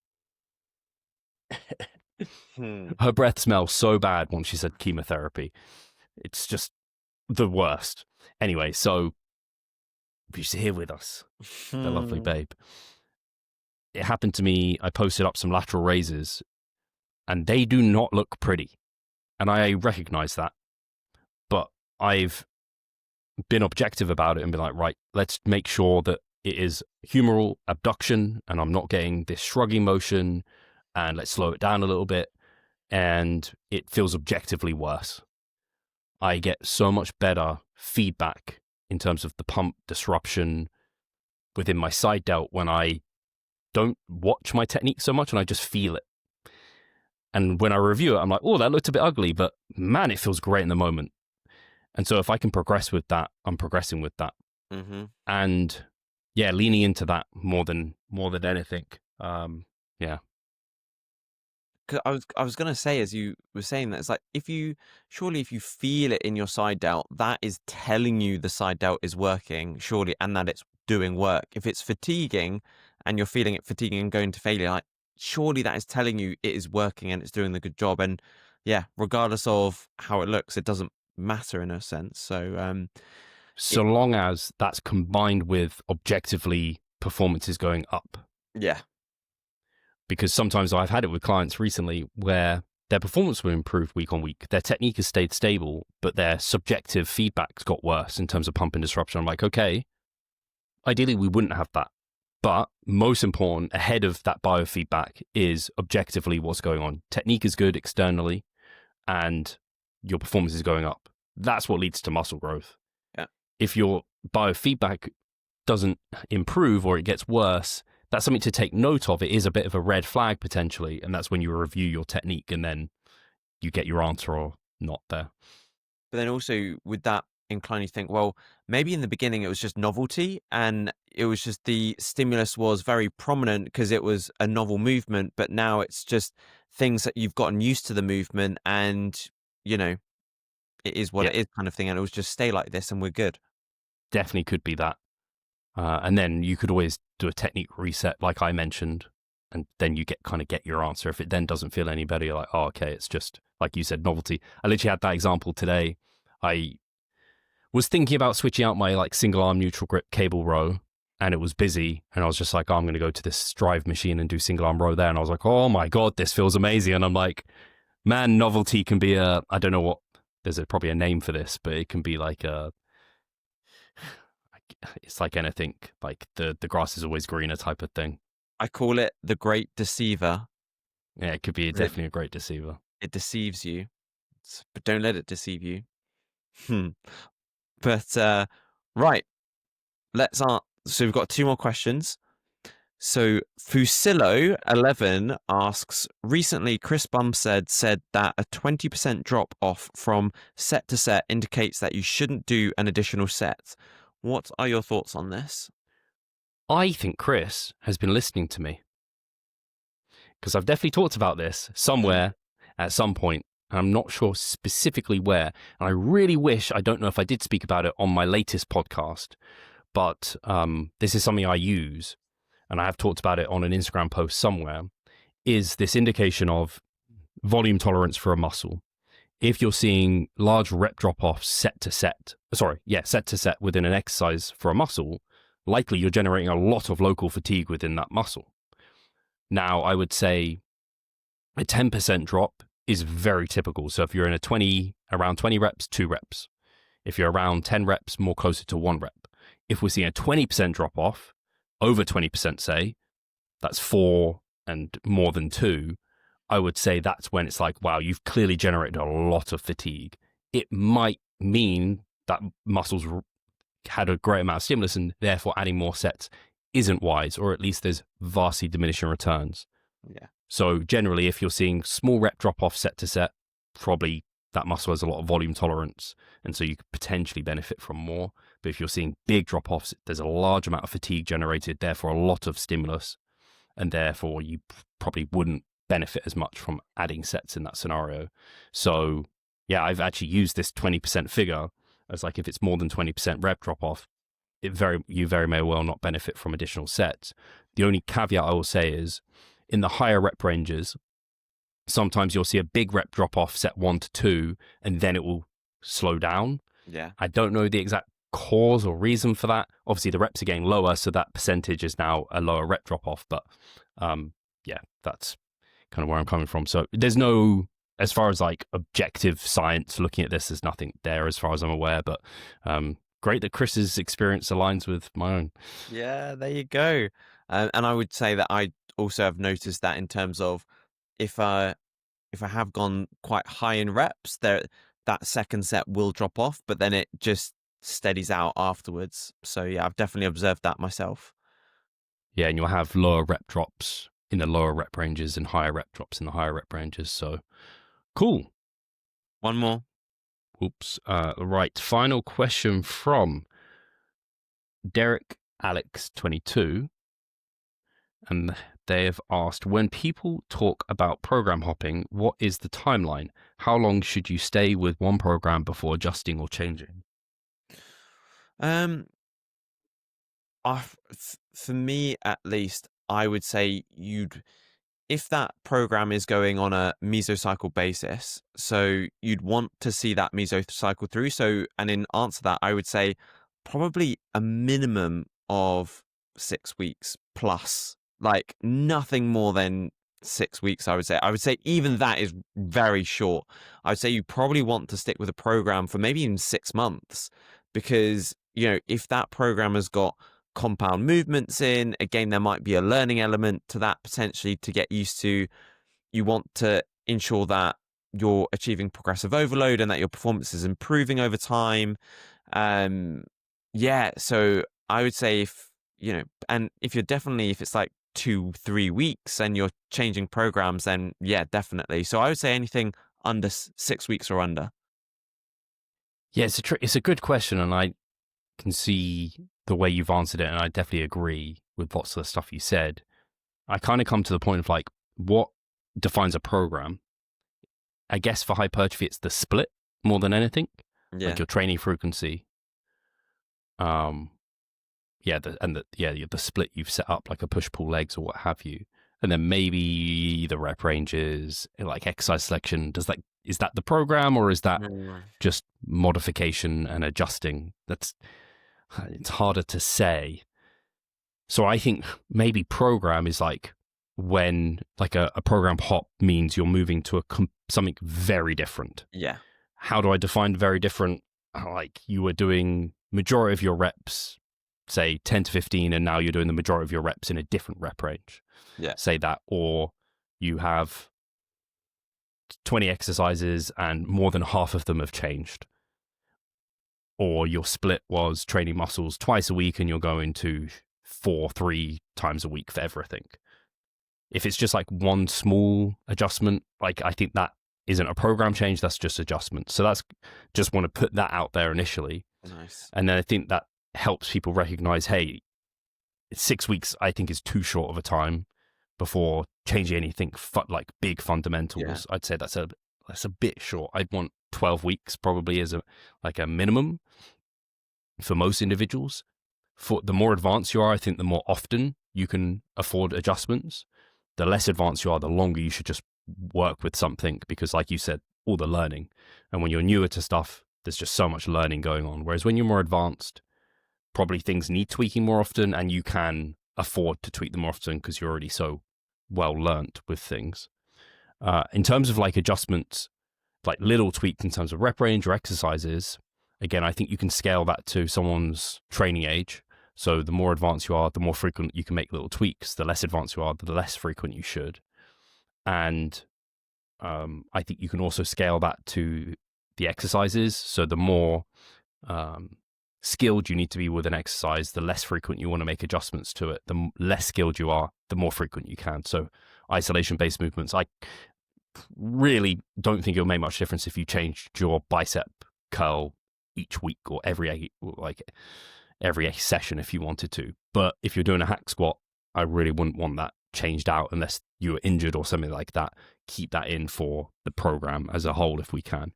Her breath smells so bad once she said chemotherapy. It's just the worst. Anyway, so she's here with us, the lovely babe. It happened to me. I posted up some lateral raises and they do not look pretty. And I recognize that. But I've been objective about it and been like, right, let's make sure that it is humeral abduction and I'm not getting this shrugging motion, and let's slow it down a little bit. And it feels objectively worse. I get so much better feedback in terms of the pump disruption within my side delt when I don't watch my technique so much and I just feel it. And when I review it, I'm like, oh, that looked a bit ugly, but man, it feels great in the moment. And so if I can progress with that, I'm progressing with that. Mm-hmm. And yeah, leaning into that more than anything. Yeah. Cause I was gonna say, as you were saying that, it's like if you feel it in your side delt, that is telling you the side delt is working, surely, and that it's doing work. If it's fatiguing and you're feeling it fatiguing and going to failure, like surely that is telling you it is working and it's doing the good job. And yeah, regardless of how it looks, it doesn't matter in a sense. So so long as that's combined with objectively performances going up. Yeah. Because sometimes I've had it with clients recently where their performance will improve week on week. Their technique has stayed stable, but their subjective feedback's got worse in terms of pump and disruption. I'm like, okay, ideally we wouldn't have that. But most important, ahead of that biofeedback is objectively what's going on. Technique is good externally and your performance is going up. That's what leads to muscle growth. Yeah. If your biofeedback doesn't improve or it gets worse, that's something to take note of. It is a bit of a red flag potentially, and that's when you review your technique and then you get your answer or not there. But then also with that incline you think, well, maybe in the beginning it was just novelty and it was just the stimulus was very prominent because it was a novel movement, but now it's just things that you've gotten used to the movement and, you know, it is what it is kind of thing, and it was just stay like this and we're good. Definitely could be that. And then you could always do a technique reset, like I mentioned, and then you get your answer. If it then doesn't feel any better, you're like, oh, okay, it's just, like you said, novelty. I literally had that example today. I was thinking about switching out my like single arm neutral grip cable row, and it was busy, and I was just like, oh, I'm going to go to this drive machine and do single arm row there. And I was like, oh my God, this feels amazing. And I'm like, man, novelty can be I don't know what, there's probably a name for this, but it can be like it's like anything, like the grass is always greener type of thing. I call it the great deceiver. Yeah, it could be definitely a great deceiver. It deceives you, but don't let it deceive you. But right, let's so we've got 2 more questions. So Fusillo11 asks, recently Chris Bumstead said that a 20% drop off from set to set indicates that you shouldn't do an additional set. What are your thoughts on this? I think Chris has been listening to me, because I've definitely talked about this somewhere at some point. I'm not sure specifically where. And I really wish, I don't know if I did speak about it on my latest podcast, but this is something I use, and I have talked about it on an Instagram post somewhere, is this indication of volume tolerance for a muscle. If you're seeing large rep drop-offs set to set within an exercise for a muscle, likely you're generating a lot of local fatigue within that muscle. Now, I would say a 10% drop is very typical. So if you're in around 20 reps, 2 reps. If you're around 10 reps, more closer to 1 rep. If we're seeing a 20% drop-off, over 20%, say, that's 4 and more than 2, I would say that's when it's like, wow, you've clearly generated a lot of fatigue. It might mean that muscles had a great amount of stimulus and therefore adding more sets isn't wise, or at least there's vastly diminishing returns. Yeah. So generally, if you're seeing small rep drop off set to set, probably that muscle has a lot of volume tolerance, and so you could potentially benefit from more. But if you're seeing big drop offs, there's a large amount of fatigue generated, therefore a lot of stimulus, and therefore you probably wouldn't benefit as much from adding sets in that scenario. So yeah, I've actually used this 20% figure as like, if it's more than 20% rep drop off, you very may well not benefit from additional sets. The only caveat I will say is, in the higher rep ranges, sometimes you'll see a big rep drop off set 1 to 2, and then it will slow down. Yeah. I don't know the exact cause or reason for that. Obviously, the reps are getting lower, so that percentage is now a lower rep drop off. But yeah, that's kind of where I'm coming from. So there's no, as far as like objective science looking at this, there's nothing there as far as I'm aware. But great that Chris's experience aligns with my own. Yeah, there you go. And I would say that I also have noticed that in terms of if I have gone quite high in reps, that second set will drop off, but then it just steadies out afterwards. So yeah, I've definitely observed that myself. Yeah, and you'll have lower rep drops in the lower rep ranges and higher rep drops in the higher rep ranges. So cool. One more. Oops. Right. Final question from Derek Alex 22. And they have asked, when people talk about program hopping, what is the timeline? How long should you stay with one program before adjusting or changing? For me at least, I would say if that program is going on a mesocycle basis, so you'd want to see that mesocycle through. So, and in answer to that, I would say probably a minimum of 6 weeks plus, like nothing more than 6 weeks. I would say even that is very short. I would say you probably want to stick with a program for maybe even 6 months, because, you know, if that program has got compound movements in, again, there might be a learning element to that potentially to get used to. You want to ensure that you're achieving progressive overload and that your performance is improving over time. Yeah, so I would say if it's like 2-3 weeks and you're changing programs, then yeah, definitely. So I would say anything under 6 weeks or under. Yeah, it's a good question, and I can see the way you've answered it, and I definitely agree with lots of the stuff you said. I kind of come to the point of like, what defines a program? I guess for hypertrophy, it's the split more than anything. Yeah. Like your training frequency. The split you've set up, like a push-pull legs or what have you, and then maybe the rep ranges, like exercise selection. Is that the program, or is that just modification and adjusting? It's harder to say. So I think maybe program is like when like a program hop means you're moving to something very different. Yeah. How do I define very different? Like you were doing majority of your reps, say 10 to 15, and now you're doing the majority of your reps in a different rep range. Yeah. Say that. Or you have 20 exercises and more than half of them have changed. Or your split was training muscles twice a week and you're going to 3 times a week for everything. If it's just like one small adjustment, like I think that isn't a program change, that's just adjustment. So that's just want to put that out there initially. Nice. And then I think that helps people recognize, hey, 6 weeks I think is too short of a time before changing anything like big fundamentals. Yeah. I'd say that's a bit short. I'd want 12 weeks probably as a minimum for most individuals. For the more advanced you are, I think the more often you can afford adjustments. The less advanced you are, the longer you should just work with something, because like you said, all the learning. And when you're newer to stuff, there's just so much learning going on. Whereas when you're more advanced, probably things need tweaking more often, and you can afford to tweak them more often because you're already so well learnt with things. In terms of like adjustments, like little tweaks in terms of rep range or exercises, again, I think you can scale that to someone's training age. So the more advanced you are, the more frequent you can make little tweaks. The less advanced you are, the less frequent you should. And I think you can also scale that to the exercises. So the more skilled you need to be with an exercise, the less frequent you want to make adjustments to it. The less skilled you are, the more frequent you can. So isolation-based movements, I really don't think it'll make much difference if you changed your bicep curl each week or every session if you wanted to. But if you're doing a hack squat, I really wouldn't want that changed out unless you were injured or something like that. Keep that in for the program as a whole if we can.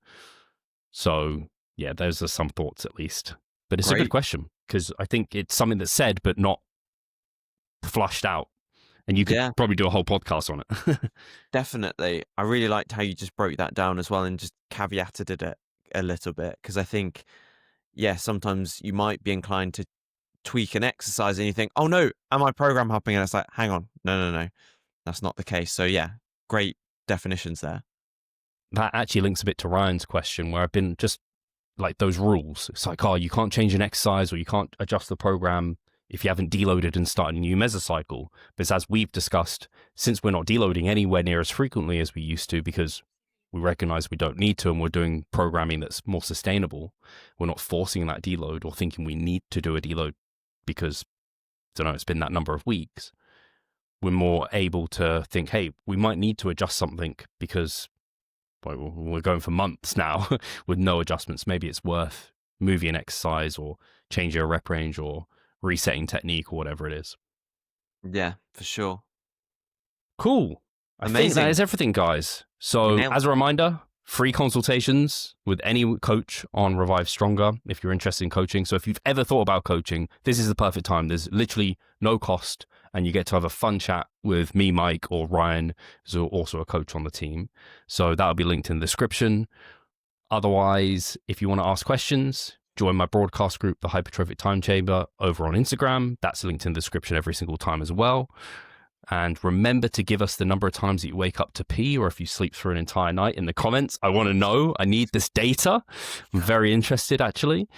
So yeah, those are some thoughts at least. But it's a good question because I think it's something that's said but not flushed out. And you could probably do a whole podcast on it. Definitely. I really liked how you just broke that down as well and just caveated it a little bit, because I think, sometimes you might be inclined to tweak an exercise and you think, oh no, am I program hopping? And it's like, hang on, no, that's not the case. So yeah, great definitions there. That actually links a bit to Ryan's question where I've been just like those rules. It's like, oh, you can't change an exercise or you can't adjust the program if you haven't deloaded and started a new mesocycle. But as we've discussed, since we're not deloading anywhere near as frequently as we used to because we recognize we don't need to and we're doing programming that's more sustainable, we're not forcing that deload or thinking we need to do a deload because, I don't know, it's been that number of weeks. We're more able to think, hey, we might need to adjust something because we're going for months now with no adjustments. Maybe it's worth moving an exercise or changing a rep range or resetting technique or whatever it is. Yeah, for sure. Cool. I think that is everything, guys. So as a reminder, free consultations with any coach on Revive Stronger if you're interested in coaching. So if you've ever thought about coaching, this is the perfect time. There's literally no cost and you get to have a fun chat with me, Mike, or Ryan, who's also a coach on the team. So that'll be linked in the description. Otherwise, if you want to ask questions, join my broadcast group, the Hypertrophic Time Chamber, over on Instagram. That's linked in the description every single time as well. And remember to give us the number of times that you wake up to pee or if you sleep through an entire night in the comments. I want to know. I need this data. I'm very interested, actually.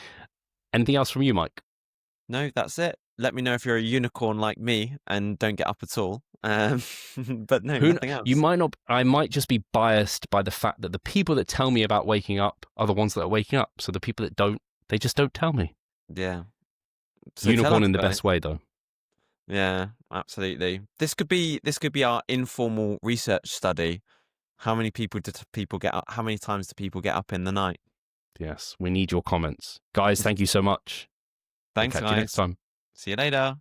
Anything else from you, Mike? No, that's it. Let me know if you're a unicorn like me and don't get up at all. But no, nothing else. You might not. I might just be biased by the fact that the people that tell me about waking up are the ones that are waking up. So the people that don't, they just don't tell me. Yeah. So unicorn in the best way, though. Yeah, absolutely. This could be our informal research study. How many people do people get up? How many times do people get up in the night? Yes, we need your comments, guys. Thank you so much. Thanks, Catch guys. you next time. See you later.